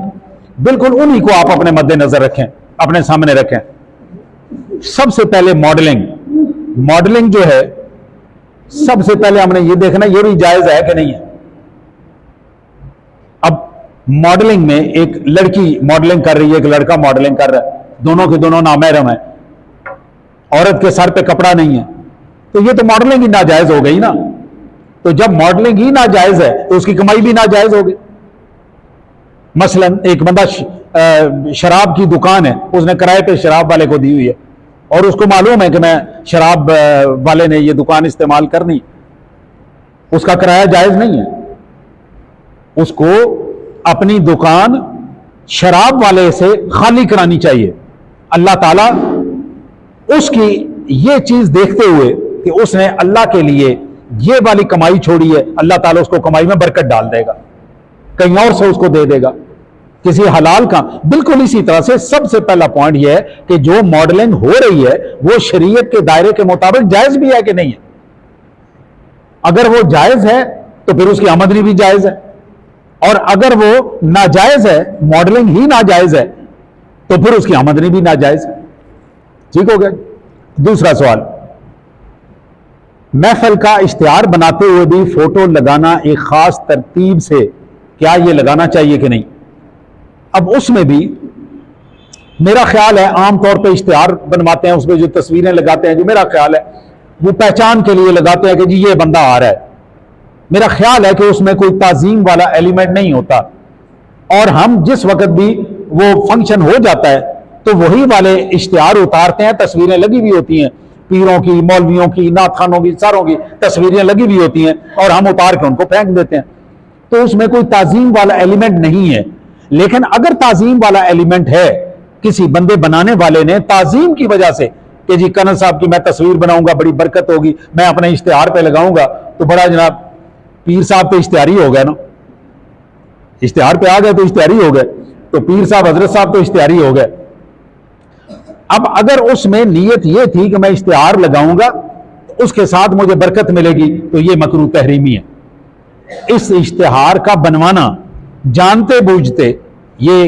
बिल्कुल उन्हीं को आप अपने मद्देनजर रखें, अपने सामने रखें। सबसे पहले मॉडलिंग जो है, सबसे पहले हमने ये देखना ये भी जायज है कि नहीं है। अब मॉडलिंग में एक लड़की मॉडलिंग कर रही है, एक लड़का मॉडलिंग कर रहा है, दोनों के दोनों नामहरम है, औरत के सर पे कपड़ा नहीं है, तो ये तो मॉडलिंग ही नाजायज हो गई ना। तो जब मॉडलिंग ही नाजायज है तो उसकी कमाई भी नाजायज होगी। मसलन एक बंदा शराब की दुकान है, उसने किराए पे शराब वाले को दी हुई है और उसको मालूम है कि मैं शराब वाले ने ये दुकान इस्तेमाल करनी, उसका किराया जायज नहीं है। उसको अपनी दुकान शराब वाले से खाली करानी चाहिए। अल्लाह ताला उसकी ये चीज देखते हुए कि उसने अल्लाह के लिए ये वाली कमाई छोड़ी है, अल्लाह ताला उसको कमाई में बरकत डाल देगा, कहीं और से उसको दे देगा, किसी हलाल का। बिल्कुल इसी तरह से सबसे पहला पॉइंट यह है कि जो मॉडलिंग हो रही है वो शरीयत के दायरे के मुताबिक जायज भी है कि नहीं है। अगर वो जायज है तो फिर उसकी आमदनी भी जायज है, और अगर वो नाजायज है, मॉडलिंग ही नाजायज है, तो फिर उसकी आमदनी भी नाजायज है। ठीक हो गया। दूसरा सवाल, महफिल का इश्तिहार बनाते हुए भी फोटो लगाना एक खास तरतीब से, क्या यह लगाना चाहिए कि नहीं। अब उसमें भी मेरा ख्याल है आमतौर पर इश्तिहार बनवाते हैं, उसमें जो तस्वीरें लगाते हैं, जो मेरा ख्याल है वो पहचान के लिए लगाते हैं कि जी ये बंदा आ रहा है। मेरा ख्याल है कि उसमें कोई ताजीम वाला एलिमेंट नहीं होता, और हम जिस वक्त भी वो फंक्शन हो जाता है तो वही वाले इश्तिहार उतारते हैं। तस्वीरें लगी हुई होती हैं, पीरों की, मौलवियों की, नात खानों की, सारों की तस्वीरें लगी हुई होती हैं और हम उतार के उनको फेंक देते हैं। तो उसमें कोई ताजीम वाला एलिमेंट नहीं है। लेकिन अगर ताजीम वाला एलिमेंट है, किसी बंदे बनाने वाले ने ताजीम की वजह से कि जी कनल साहब की मैं तस्वीर बनाऊंगा, बड़ी बरकत होगी, मैं अपने इश्तिहार पे लगाऊंगा, तो बड़ा जनाब पीर साहब तो इश्तिहारी हो गए ना, इश्तिहार पे आ गए तो इश्तिहारी हो गए, तो पीर साहब हजरत साहब तो इश्तिहारी हो गए। अब अगर उसमें नीयत यह थी कि मैं इश्तिहार लगाऊंगा तो उसके साथ मुझे बरकत मिलेगी, तो यह मकरूह तहरीमी है। इस इश्तिहार का बनवाना जानते बूझते ये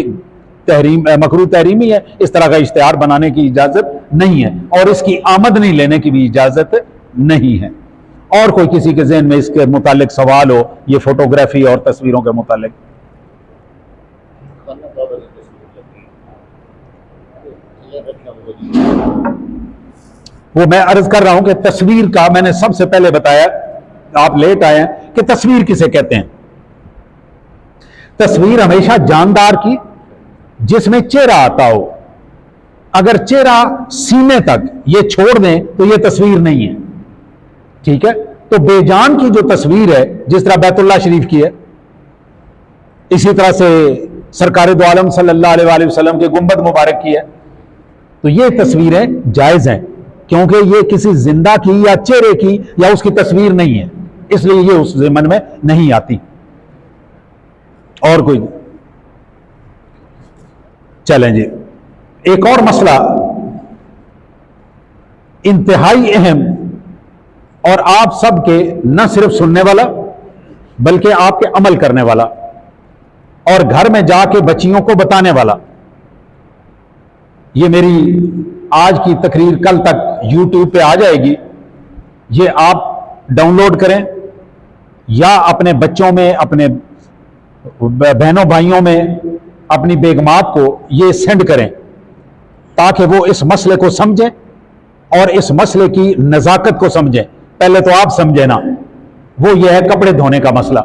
मकरूह तहरीमी है। इस तरह का इश्तिहार बनाने की इजाजत नहीं है और इसकी आमदनी लेने की भी इजाजत नहीं है। और कोई किसी के ज़हन में इसके मुतालिक सवाल हो, ये फोटोग्राफी और तस्वीरों के मुतालिक। वो मैं अर्ज कर रहा हूं कि तस्वीर का मैंने सबसे पहले बताया, आप लेट आए हैं, कि तस्वीर किसे कहते हैं। तस्वीर हमेशा जानदार की, जिसमें चेहरा आता हो, अगर चेहरा सीने तक ये छोड़ दें तो ये तस्वीर नहीं है, ठीक है। तो बेजान की जो तस्वीर है, जिस तरह बैतुल्लाह शरीफ की है, इसी तरह से सरकार दो आलम सल्लल्लाहु अलैहि वसल्लम के गुंबद मुबारक की है, तो ये तस्वीरें जायज हैं, क्योंकि ये किसी जिंदा की या चेहरे की या उसकी तस्वीर नहीं है, इसलिए ये उस ज़िम्मन में नहीं आती। और कोई चलें जी, एक और मसला इंतहाई अहम और आप सबके न सिर्फ सुनने वाला बल्कि आपके अमल करने वाला और घर में जाके बच्चियों को बताने वाला। ये मेरी आज की तकरीर कल तक यूट्यूब पे आ जाएगी, ये आप डाउनलोड करें या अपने बच्चों में, अपने बहनों भाइयों में, अपनी बेगमात को ये सेंड करें ताकि वो इस मसले को समझें और इस मसले की नजाकत को समझें। पहले तो आप समझे ना, वो ये है कपड़े धोने का मसला।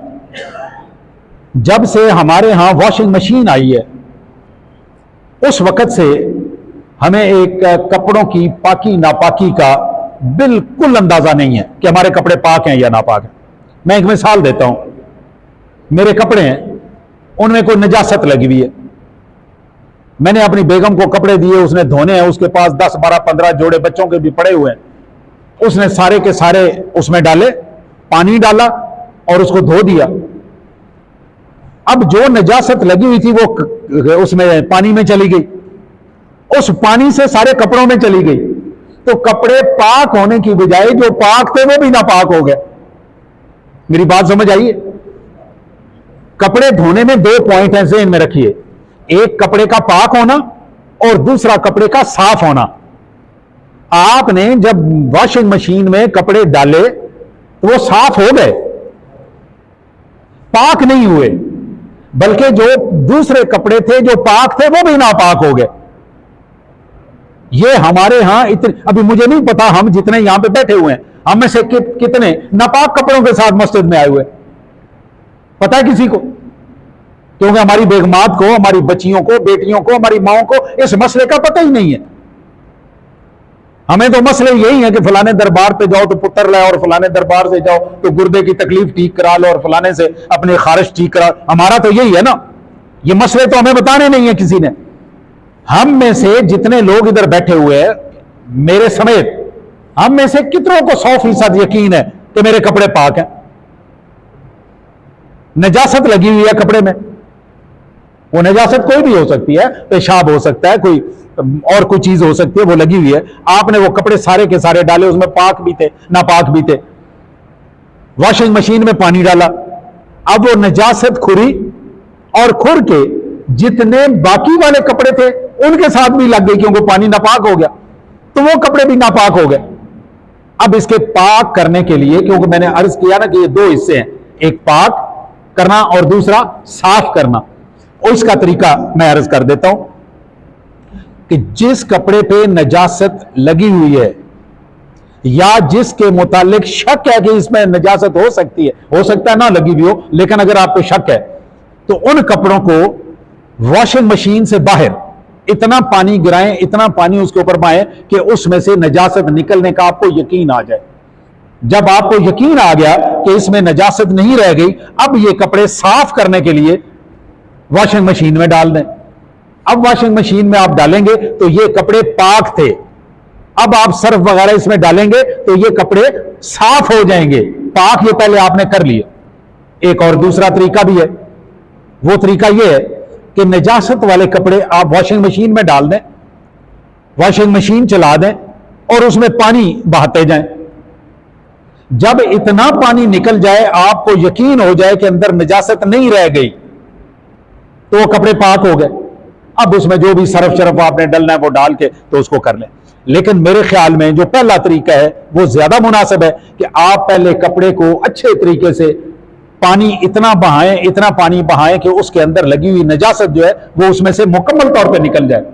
जब से हमारे यहां वॉशिंग मशीन आई है उस वक्त से हमें एक कपड़ों की पाकी नापाकी का बिल्कुल अंदाजा नहीं है कि हमारे कपड़े पाक हैं या नापाक हैं। मैं एक मिसाल देता हूं, मेरे कपड़े हैं, उनमें कोई नजासत लगी हुई है, मैंने अपनी बेगम को कपड़े दिए, उसने धोने हैं, उसके पास 10 12 15 जोड़े बच्चों के भी पड़े हुए हैं, उसने सारे के सारे उसमें डाले, पानी डाला और उसको धो दिया। अब जो नजासत लगी हुई थी वो उसमें पानी में चली गई, उस पानी से सारे कपड़ों में चली गई, तो कपड़े पाक होने की बजाय जो पाक थे वो भी नापाक हो गए। मेरी बात समझ आई है? कपड़े धोने में 2 पॉइंट हैं, ज़हन में रखिए, एक कपड़े का पाक होना और दूसरा कपड़े का साफ होना। आपने जब वॉशिंग मशीन में कपड़े डाले तो वो साफ हो गए, पाक नहीं हुए, बल्कि जो दूसरे कपड़े थे जो पाक थे वो भी नापाक हो गए। ये हमारे यहां इतने, अभी मुझे नहीं पता हम जितने यहां पे बैठे हुए हैं हम में से कितने नापाक कपड़ों के साथ मस्जिद में आए हुए, पता है किसी को? क्योंकि हमारी बेगमात को, हमारी बच्चियों को, बेटियों को, हमारी माओं को इस मसले का पता ही नहीं है। हमें तो मसले यही है कि फलाने दरबार पे जाओ तो पुत्र लाओ, और फलाने दरबार से जाओ तो गुर्दे की तकलीफ ठीक करा लो, और फलाने से अपने खारिश ठीक करा। हमारा तो यही है ना, ये मसले तो हमें बताने नहीं है किसी ने। हम में से जितने लोग इधर बैठे हुए हैं, मेरे समेत, हम में से कितनों को 100% यकीन है कि मेरे कपड़े पाक हैं? नजासत लगी हुई है कपड़े में, वो नजासत कोई भी हो सकती है, पेशाब हो सकता है, कोई और कोई चीज हो सकती है, वो लगी हुई है। आपने वो कपड़े सारे के सारे डाले, उसमें पाक भी थे नापाक भी थे, वॉशिंग मशीन में पानी डाला, अब वो नजासत खुरी और खुर के जितने बाकी वाले कपड़े थे उनके साथ भी लग गई, क्योंकि पानी नापाक हो गया, तो वो कपड़े भी नापाक हो गए। अब इसके पाक करने के लिए, क्योंकि मैंने अर्ज किया ना कि ये 2 हिस्से हैं, एक पाक करना और दूसरा साफ करना, और इसका तरीका मैं अर्ज कर देता हूं कि जिस कपड़े पे नजासत लगी हुई है या जिसके मुतालिक शक है कि इसमें नजासत हो सकती है, हो सकता है ना लगी हुई हो, लेकिन अगर आपको शक है तो उन कपड़ों को वॉशिंग मशीन से बाहर इतना पानी गिराएं, इतना पानी उसके ऊपर बहाएं कि उसमें से नजासत निकलने का आपको यकीन आ जाए। जब आपको यकीन आ गया कि इसमें नजासत नहीं रह गई, अब ये कपड़े साफ करने के लिए वॉशिंग मशीन में डाल दें। अब वॉशिंग मशीन में आप डालेंगे तो ये कपड़े पाक थे, अब आप सर्फ वगैरह इसमें डालेंगे तो ये कपड़े साफ हो जाएंगे, पाक ये पहले आपने कर लिए। एक और दूसरा तरीका भी है, वो तरीका ये है कि नजासत वाले कपड़े आप वॉशिंग मशीन में डाल दें, वॉशिंग मशीन चला दें और उसमें पानी बहाते जाएं। जब इतना पानी निकल जाए, आपको यकीन हो जाए कि अंदर नजासत नहीं रह गई, तो वो कपड़े पाक हो गए। अब उसमें जो भी सरफ शरफ आपने डालना है वो डाल के तो उसको कर लें। लेकिन मेरे ख्याल में जो पहला तरीका है वो ज्यादा मुनासिब है कि आप पहले कपड़े को अच्छे तरीके से पानी इतना बहाएं, इतना पानी बहाएं कि उसके अंदर लगी हुई नजासत जो है वो उसमें से मुकम्मल तौर पे निकल जाए।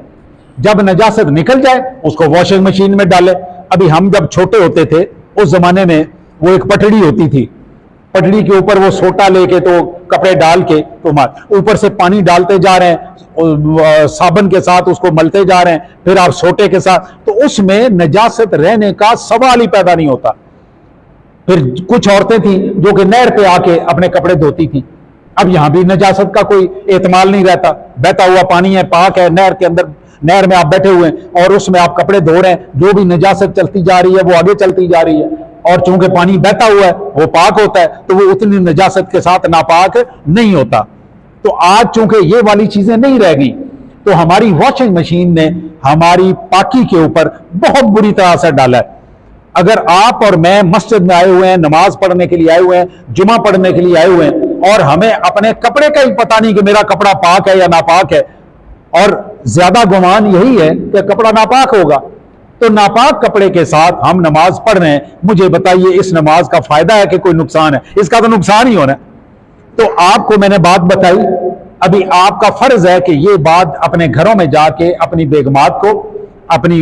जब नजासत निकल जाए उसको वॉशिंग मशीन में डालें। अभी हम जब छोटे होते थे उस जमाने में वो एक पटड़ी होती थी, पटड़ी के ऊपर वो सोटा लेके तो कपड़े डाल के तो ऊपर से पानी डालते जा रहे हैं, साबुन के साथ उसको मलते जा रहे हैं, फिर आप सोटे के साथ, तो उसमें नजासत रहने का सवाल ही पैदा नहीं होता। फिर कुछ औरतें थी जो कि नहर पे आके अपने कपड़े धोती थी। अब यहां भी नजासत का कोई एहतमाल नहीं रहता, बहता हुआ पानी है, पाक है, नहर के अंदर, नहर में आप बैठे हुए हैं और उसमें आप कपड़े धो रहे हैं, जो भी नजासत चलती जा रही है वो आगे चलती जा रही है, और चूंकि पानी बहता हुआ है वो पाक होता है, तो वो उतनी नजासत के साथ नापाक नहीं होता। तो आज चूंकि ये वाली चीजें नहीं रह गई, तो हमारी वॉशिंग मशीन ने हमारी पाकी के ऊपर बहुत बुरी तरह असर डाला है। अगर आप और मैं मस्जिद में आए हुए हैं, नमाज पढ़ने के लिए आए हुए हैं, जुमा पढ़ने के लिए आए हुए हैं, और हमें अपने कपड़े का ही पता नहीं कि मेरा कपड़ा पाक है या नापाक है, और ज्यादा गुमान यही है कि कपड़ा नापाक होगा, तो नापाक कपड़े के साथ हम नमाज पढ़ रहे हैं, मुझे बताइए इस नमाज का फायदा है कि कोई नुकसान है? इसका तो नुकसान ही होना है। तो आपको मैंने बात बताई, अभी आपका फर्ज है कि ये बात अपने घरों में जाके अपनी बेगमात को, अपनी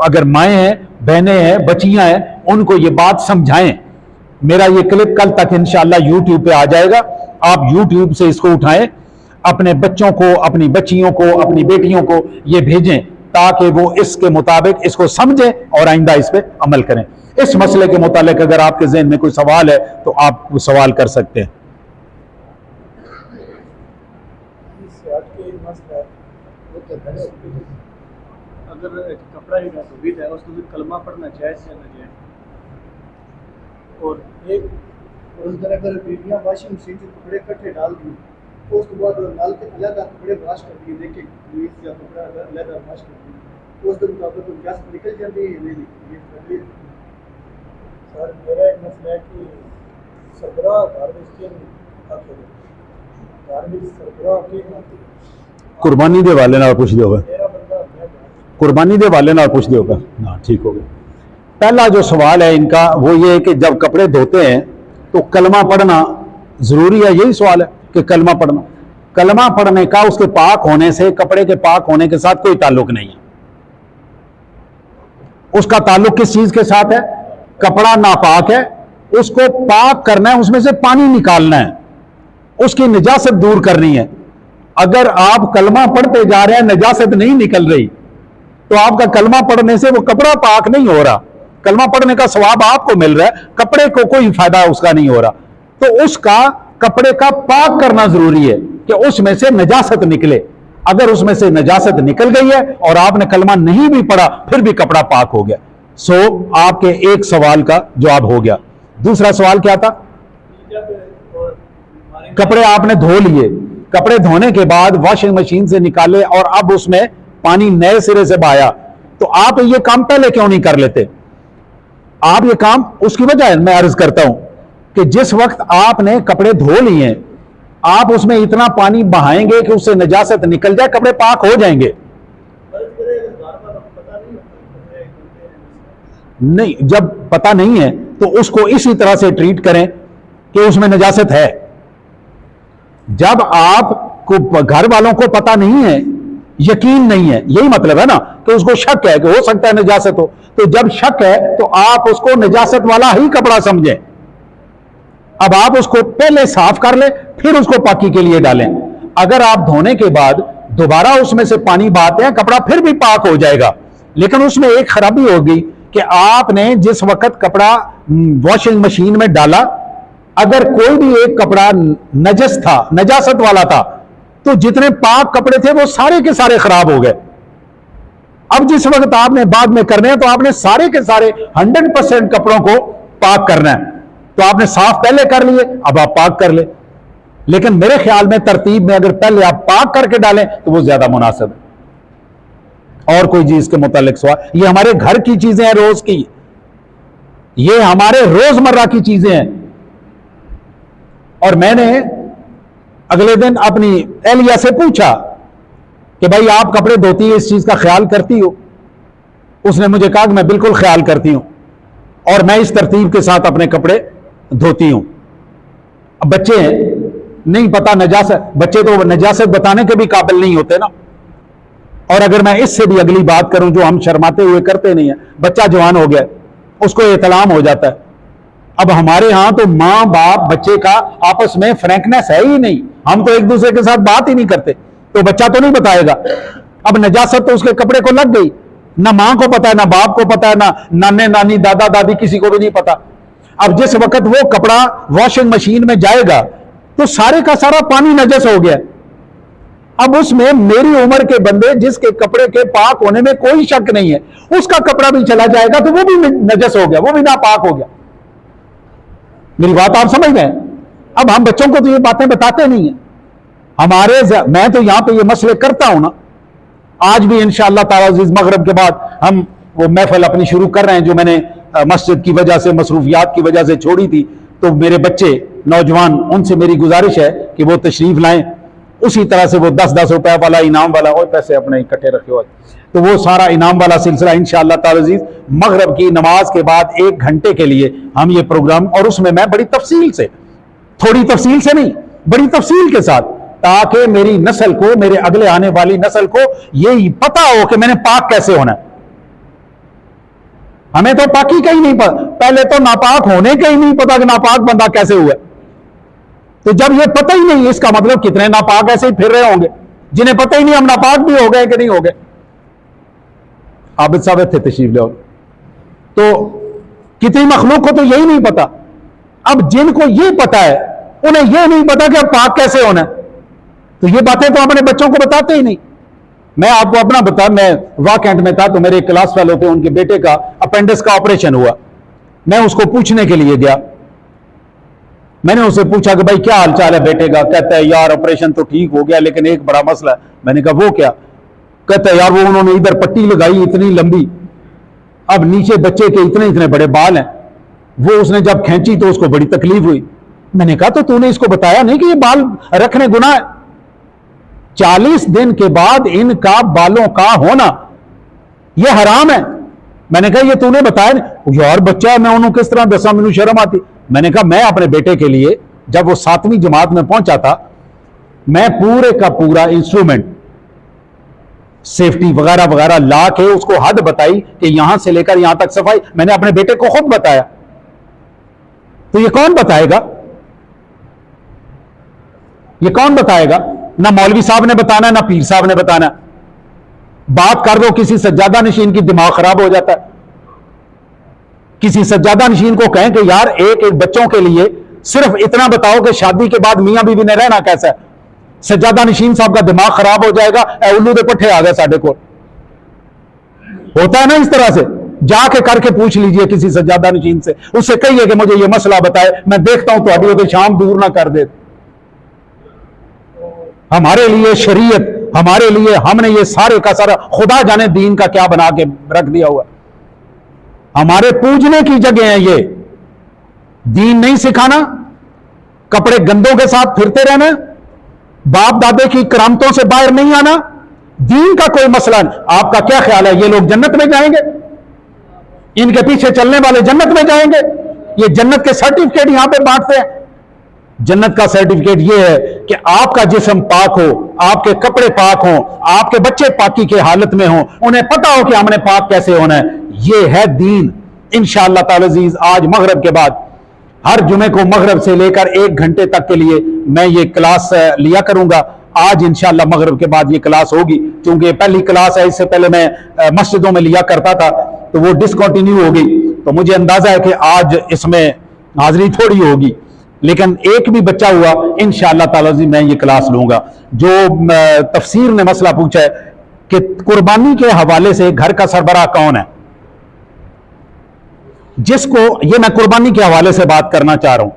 अगर माएँ हैं, बहनें हैं, बच्चियां हैं, उनको ये बात समझाएं। मेरा ये क्लिप कल तक इंशाअल्लाह यूट्यूब पे आ जाएगा, आप यूट्यूब से इसको उठाएं, अपने बच्चों को, अपनी बच्चियों को, अपनी बेटियों को ये भेजें, ताकि वो इसके मुताबिक इसको समझें और आइंदा इस पे अमल करें। इस मसले के मुतालिक अगर आपके ज़हन में कोई सवाल है तो आप सवाल कर सकते हैं। अगर कपड़ा ही ना तो विद है, उसको भी कलमा पढ़ना जायज़ है ना जायज़? और एक उस तरह अगर बीवियाँ वॉशिंग मशीन से कपड़े इकट्ठे डाल दी, तो उसके बाद नल के अलग कपड़े वॉश कर दिए, देखिए कमीज या कपड़ा अलग वॉश कर दिए, तो उसके मुताबिक तो गैस निकल जाती है नहीं निकलती? सर मेरा एक मसला है कि सरबराह कुर्बानी दे वाले ना पूछ दोगे, कुर्बानी दे वाले ना पूछ दोगे, हाँ ठीक हो गया। पहला जो सवाल है इनका वो ये है कि जब कपड़े धोते हैं तो कलमा पढ़ना जरूरी है, यही सवाल है कि कलमा पढ़ना, कलमा पढ़ने का उसके पाक होने से, कपड़े के पाक होने के साथ कोई ताल्लुक नहीं है। उसका ताल्लुक किस चीज के साथ है? कपड़ा नापाक है, उसको पाक करना है, उसमें से पानी निकालना है, उसकी नजासत दूर करनी है। अगर आप कलमा पढ़ते जा रहे हैं, नजासत नहीं निकल रही, तो आपका कलमा पढ़ने से वो कपड़ा पाक नहीं हो रहा, कलमा पढ़ने का सवाब आपको मिल रहा है, कपड़े को कोई फायदा उसका नहीं हो रहा। तो उसका कपड़े का पाक करना जरूरी है कि उसमें से नजासत निकले। अगर उसमें से नजासत निकल गई है और आपने कलमा नहीं भी पढ़ा फिर भी कपड़ा पाक हो गया। सो आपके एक सवाल का जवाब हो गया। दूसरा सवाल क्या था? कपड़े आपने धो लिए, कपड़े धोने के बाद वॉशिंग मशीन से निकाले और अब उसमें पानी नए सिरे से बहाया, तो आप ये काम पहले क्यों नहीं कर लेते? आप ये काम, उसकी वजह मैं अर्ज करता हूं कि जिस वक्त आपने कपड़े धो लिए, आप उसमें इतना पानी बहाएंगे कि उससे नजासत निकल जाए, कपड़े पाक हो जाएंगे। नहीं, जब पता नहीं है तो उसको इसी तरह से ट्रीट करें कि उसमें नजासत है। जब आपको घर वालों को पता नहीं है, यकीन नहीं है, यही मतलब है ना कि उसको शक है कि हो सकता है नजासत हो, तो जब शक है तो आप उसको नजासत वाला ही कपड़ा समझें। अब आप उसको पहले साफ कर ले, फिर उसको पाकी के लिए डालें। अगर आप धोने के बाद दोबारा उसमें से पानी बहाते हैं, कपड़ा फिर भी पाक हो जाएगा, लेकिन उसमें एक खराबी होगी कि आपने जिस वक्त कपड़ा वॉशिंग मशीन में डाला, अगर कोई भी एक कपड़ा नजस था, नजासत वाला था, तो जितने पाक कपड़े थे वो सारे के सारे खराब हो गए। अब जिस वक्त आपने बाद में करने हैं तो आपने सारे के सारे 100% कपड़ों को पाक करना है, तो आपने साफ पहले कर लिए, अब आप पाक कर ले। लेकिन मेरे ख्याल में तरतीब में अगर पहले आप पाक करके डालें तो वो ज्यादा मुनासिब है। और कोई चीज के मुतालिक सवाल? ये हमारे घर की चीजें हैं, रोज की, ये हमारे रोजमर्रा की चीजें हैं। और मैंने अगले दिन अपनी एहलिया से पूछा कि भाई आप कपड़े धोती है, इस चीज का ख्याल करती हो? उसने मुझे कहा कि मैं बिल्कुल ख्याल करती हूं और मैं इस तरतीब के साथ अपने कपड़े धोती हूं। अब बच्चे हैं, नहीं पता नजासत, बच्चे तो नजासत बताने के भी काबिल नहीं होते ना। और अगर मैं इससे भी अगली बात करूं जो हम शर्माते हुए करते नहीं है, बच्चा जवान हो गया, उसको एहतलाम हो जाता है। अब हमारे यहां तो मां बाप बच्चे का आपस में फ्रैंकनेस है ही नहीं, हम तो एक दूसरे के साथ बात ही नहीं करते। तो बच्चा तो नहीं बताएगा। अब नजासत तो उसके कपड़े को लग गई, ना मां को पता है, ना बाप को पता है, ना नाने नानी दादा दादी किसी को भी नहीं पता। अब जिस वक्त वो कपड़ा वॉशिंग मशीन में जाएगा तो सारे का सारा पानी नजस हो गया। अब उसमें मेरी उम्र के बंदे जिसके कपड़े के पाक होने में कोई शक नहीं है, उसका कपड़ा भी चला जाएगा तो वो भी नजस हो गया, वो भी नापाक हो गया। मेरी बात आप समझ गए? अब हम बच्चों को तो ये बातें बताते नहीं है। मैं तो यहां पे ये मसले करता हूं ना, आज भी इंशाअल्लाह ताला अज़ीज़ मगरिब के बाद हम वो महफिल अपनी शुरू कर रहे हैं जो मैंने मस्जिद की वजह से, मसरूफियात की वजह से छोड़ी थी। तो मेरे बच्चे नौजवान, उनसे मेरी गुजारिश है कि वो तशरीफ लाएं। उसी तरह से वो 10-10 रुपए वाला इनाम वाला, और पैसे अपने इकट्ठे रखे हुए, तो वो सारा इनाम वाला सिलसिला इंशाअल्लाह ताला अज़ीज़ मगरिब की नमाज के बाद 1 घंटे के लिए हम ये प्रोग्राम, और उसमें मैं बड़ी तफसील से, थोड़ी तफसील से नहीं, बड़ी तफसील के साथ, ताकि मेरी नस्ल को, मेरे अगले आने वाली नस्ल को ये पता हो कि मैंने पाक कैसे होना है। हमें तो पाकी का ही नहीं पता, पहले तो नापाक होने का ही नहीं पता कि नापाक बंदा कैसे हुआ। तो जब ये पता ही नहीं, इसका मतलब कितने नापाक ऐसे ही फिर रहे होंगे जिन्हें पता ही नहीं हम नापाक भी हो गए कि नहीं हो गए। आबिद साहब थे तशरीफ ले, तो कितनी मखलूक को तो यही नहीं पता। अब जिनको ये पता है उन्हें यह नहीं पता कि अब पाक कैसे होना है, तो ये बातें तो अपने बच्चों को बताते ही नहीं। मैं आपको अपना बता, मैं वाकैंट में था तो मेरे क्लास फेलो थे, उनके बेटे का अपेंडिक्स का ऑपरेशन हुआ। मैं उसको पूछने के लिए गया, मैंने उससे पूछा कि भाई क्या हालचाल है बेटे का? कहता है यार ऑपरेशन तो ठीक हो गया लेकिन एक बड़ा मसला है। मैंने कहा वो क्या? कहता है यार वो उन्होंने इधर पट्टी लगाई इतनी लंबी, अब नीचे बच्चे के इतने इतने बड़े बाल हैं, वो उसने जब खींची तो उसको बड़ी तकलीफ हुई। मैंने कहा तो तूने इसको बताया नहीं कि ये बाल रखने गुनाह है? 40 दिन के बाद इनका बालों का होना यह हराम है। मैंने कहा ये तूने बताया नहीं? यार बच्चा मैं उन्होंने किस तरह दसा, मैनू शर्म आती। मैंने कहा मैं अपने बेटे के लिए जब वो 7वीं जमात में पहुंचा था, मैं पूरे का पूरा इंस्ट्रूमेंट सेफ्टी वगैरह वगैरह ला के उसको हद बताई कि यहां से लेकर यहां तक सफाई मैंने अपने बेटे को खुद बताया। तो ये कौन बताएगा? ये कौन बताएगा? ना मौलवी साहब ने बताना, ना पीर साहब ने बताना। बात कर दो किसी सज्जादा नशीन की, दिमाग खराब हो जाता है। किसी सज्जादा नशीन को कहें कि यार एक एक बच्चों के लिए सिर्फ इतना बताओ कि शादी के बाद मियां बीवी ने रहना कैसा है, सज्जादा नशीन साहब का दिमाग खराब हो जाएगा। उल्लू दे पट्ठे आ गए साढ़े को। होता है ना इस तरह से, जाके करके पूछ लीजिए किसी सज्जादा नशीन से, उससे कहिए कि मुझे ये मसला बताए, मैं देखता हूं तो अभी शाम दूर ना कर दे। हमारे लिए शरीयत, हमारे लिए हमने ये सारे का सारा खुदा जाने दीन का क्या बना के रख दिया हुआ। हमारे पूजने की जगह है ये, दीन नहीं सिखाना, कपड़े गंदों के साथ फिरते रहना, बाप दादे की करामतों से बाहर नहीं आना, दीन का कोई मसला नहीं। आपका क्या ख्याल है ये लोग जन्नत में जाएंगे? इनके पीछे चलने वाले जन्नत में जाएंगे? ये जन्नत के सर्टिफिकेट यहां पे बांटते हैं। जन्नत का सर्टिफिकेट यह है कि आपका जिस्म पाक हो, आपके कपड़े पाक हो, आपके बच्चे पाकी के हालत में हो, उन्हें पता हो कि हमने पाक कैसे होना है। यह है दीन। इंशाअल्लाह ताला अज़ीज़ आज मगरिब के बाद हर जुमे को मगरिब से लेकर 1 घंटे तक के लिए मैं ये क्लास लिया करूंगा। आज इंशाअल्लाह मगरिब के बाद ये क्लास होगी, क्योंकि पहली क्लास है, इससे पहले मैं मस्जिदों में लिया करता था तो वो डिसकंटिन्यू हो गई। तो मुझे अंदाजा है कि आज इसमें हाजिरी थोड़ी होगी, लेकिन एक भी बच्चा हुआ इंशाअल्लाह ताला जी मैं ये क्लास लूंगा। जो तफसीर ने मसला पूछा है कि कुर्बानी के हवाले से घर का सरबराह कौन है, जिसको ये मैं कुर्बानी के हवाले से बात करना चाह रहा हूं,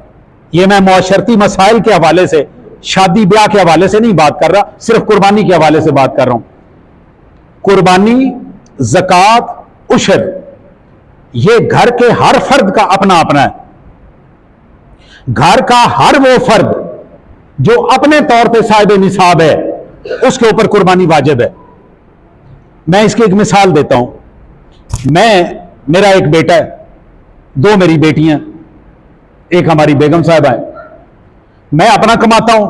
ये मैं मुआशरती मसाइल के हवाले से, शादी ब्याह के हवाले से नहीं बात कर रहा, सिर्फ कुर्बानी के हवाले से बात कर रहा हूं। कुर्बानी, ज़कात, उशर, ये घर के हर फर्द का अपना अपना है। घर का हर वो फर्द जो अपने तौर पे साहिब निसाब है, उसके ऊपर कुर्बानी वाजिब है। मैं इसकी एक मिसाल देता हूं। मेरा एक बेटा है, 2 मेरी बेटियां, एक हमारी बेगम साहबा है। मैं अपना कमाता हूं,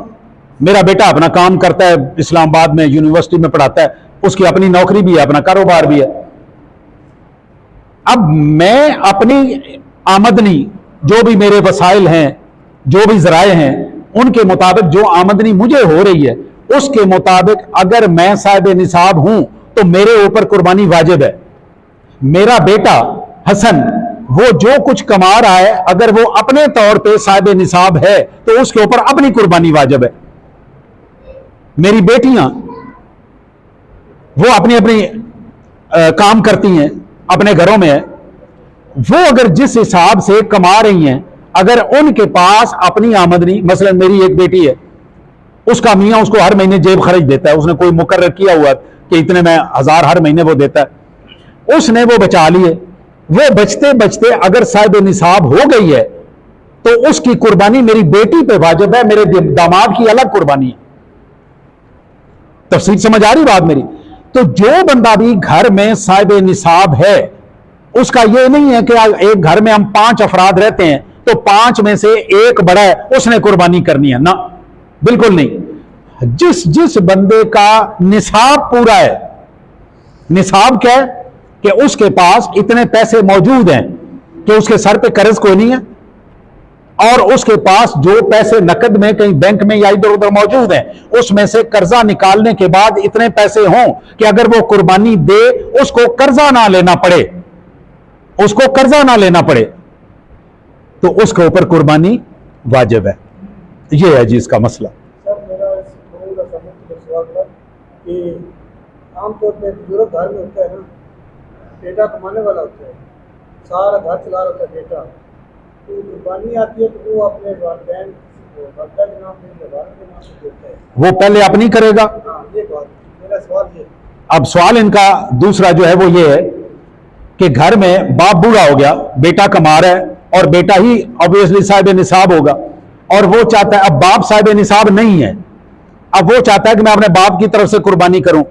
मेरा बेटा अपना काम करता है, इस्लामाबाद में यूनिवर्सिटी में पढ़ाता है, उसकी अपनी नौकरी भी है, अपना कारोबार भी है। अब मैं अपनी आमदनी, जो भी मेरे वसाइल हैं, जो भी जराए हैं, उनके मुताबिक जो आमदनी मुझे हो रही है उसके मुताबिक अगर मैं साहिब निसाब हूं तो मेरे ऊपर कुर्बानी वाजिब है। मेरा बेटा हसन वो जो कुछ कमा रहा है अगर वो अपने तौर पे साहिब निसाब है तो उसके ऊपर अपनी कुर्बानी वाजिब है। मेरी बेटियां वो अपनी अपनी काम करती हैं, अपने घरों में है, वो अगर जिस हिसाब से कमा रही हैं, अगर उनके पास अपनी आमदनी, मसलन मेरी एक बेटी है, उसका मियां उसको हर महीने जेब खर्च देता है, उसने कोई मुकर्रर किया हुआ कि इतने में 1000 हर महीने वो देता है, उसने वो बचा लिए, वो बचते बचते अगर साहिब निसाब हो गई है तो उसकी कुर्बानी मेरी बेटी पे वाजिब है, मेरे दामाद की अलग कुर्बानी है। तफसील समझ आ रही बात मेरी? तो जो बंदा भी घर में साहिब निसाब है उसका यह नहीं है कि एक घर में हम 5 अफराद रहते हैं तो 5 में से एक बड़ा है उसने कुर्बानी करनी है ना, बिल्कुल नहीं। जिस जिस बंदे का निसाब पूरा है, निसाब क्या है कि उसके पास इतने पैसे मौजूद हैं कि उसके सर पे कर्ज कोई नहीं है और उसके पास जो पैसे नकद में कहीं बैंक में या इधर उधर मौजूद हैं उसमें से कर्जा निकालने के बाद इतने पैसे हों कि अगर वो कुर्बानी दे उसको कर्जा ना लेना पड़े, उसको कर्जा ना लेना पड़े, तो उसके ऊपर कुर्बानी वाजिब है। ये है जी इसका मसला। सर मेरा थोड़ा सा मुख्य सवाल था कि आमतौर पर बुजुर्ग घर में होता है ना, बेटा कमाने वाला होता है, सारा घर चला रहा होता है बेटा, तो कुर्बानी आती है तो वो अपने वालिदैन वालिदा के नाम पे, वालिद के नाम पे देता है, वो पहले अपनी करेगा। हाँ ये बात मेरा सवाल ये। अब सवाल इनका दूसरा जो है वो ये है कि घर में बाप बूढ़ा हो गया, बेटा कमा रहा है और बेटा ही ऑब्वियसली साहिब निसाब होगा और वो चाहता है, अब बाप साहिब निसाब नहीं है, अब वो चाहता है कि मैं अपने बाप की तरफ से कुर्बानी करूं,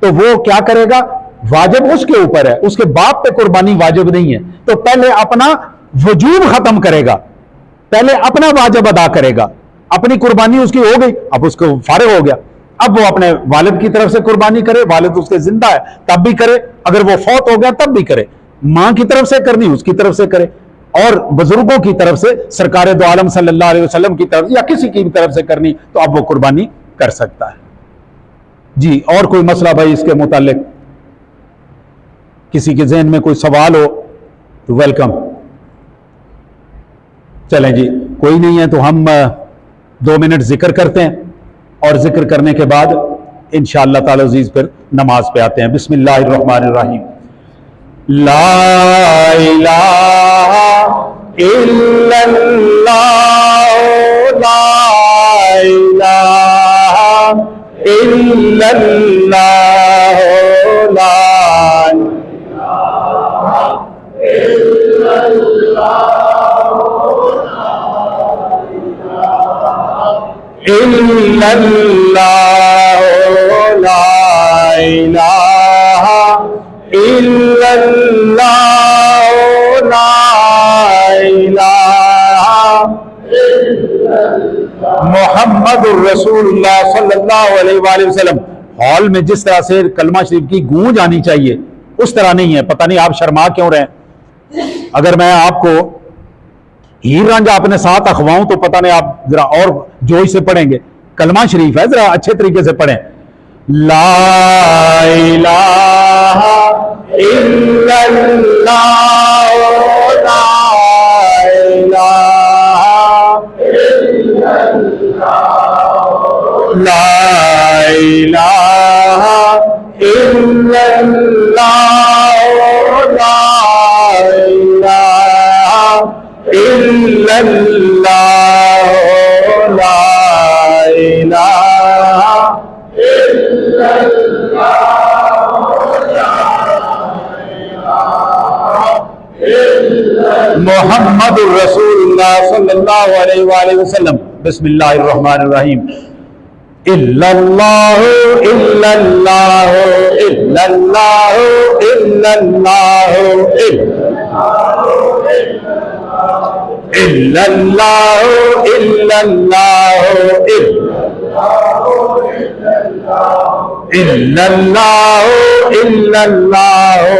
तो वो क्या करेगा? वाजिब उसके ऊपर है, उसके बाप पे कुर्बानी वाजिब नहीं है, तो पहले अपना वजूब खत्म करेगा, पहले अपना वाजिब अदा करेगा, अपनी कुर्बानी उसकी हो गई, अब उसको फारिग हो गया, अब वो अपने वालिद की तरफ से कुर्बानी करे, वालिद उसके जिंदा है तब भी करे, अगर वो फौत हो गया तब भी करे, मां की तरफ से करनी उसकी तरफ से करे, और बुजुर्गों की तरफ से सरकार दो आलम सल्लल्लाहु अलैहि वसल्लम की तरफ या किसी की भी तरफ से करनी तो अब वो कुर्बानी कर सकता है जी। और कोई मसला भाई इसके मुतालिक किसी के जहन में कोई सवाल हो तो वेलकम। चलें जी, कोई नहीं है तो हम 2 मिनट जिक्र करते हैं और जिक्र करने के बाद इंशाअल्लाह ताला अजीज फिर नमाज पे आते हैं। बिस्मिल्लाहिर्रहमानिर्रहीम। ला इलाहा इल्लल्लाह, ला इलाहा इल्लल्लाह, ला इल्लल्लाह, ला इलाहा इल्लल्लाह, ला इलाहा मुहम्मदुर रसूलुल्लाह सल्लल्लाहु अलैहि वसल्लम। हॉल में जिस तरह से कलमा शरीफ की गूंज आनी चाहिए उस तरह नहीं है। पता नहीं आप शर्मा क्यों रहे। अगर मैं आपको हीर रांझा अपने साथ अखवाऊं तो पता नहीं आप जरा और जोश से पढ़ेंगे। कलमा शरीफ है, जरा अच्छे तरीके से पढ़ें। ला इलाहा इल्लल्लाह, ला इलाहा इल्लल्लाह, ला इलाहा इल्लल्लाह, ला इलाहा इल्लल्लाह, ला इलाहा मुहम्मदुर रसूलुल्लाह सल्लल्लाहु अलैहि वसल्लम। बिस्मिल्लाहिर्रहमानिर्रहीम। इल्लल्लाहु इल्लल्लाहु इल्लल्लाहु इल्लल्लाहु इल्लल्लाहु इल्लल्लाहु इल्लल्लाहु इल्लल्लाहु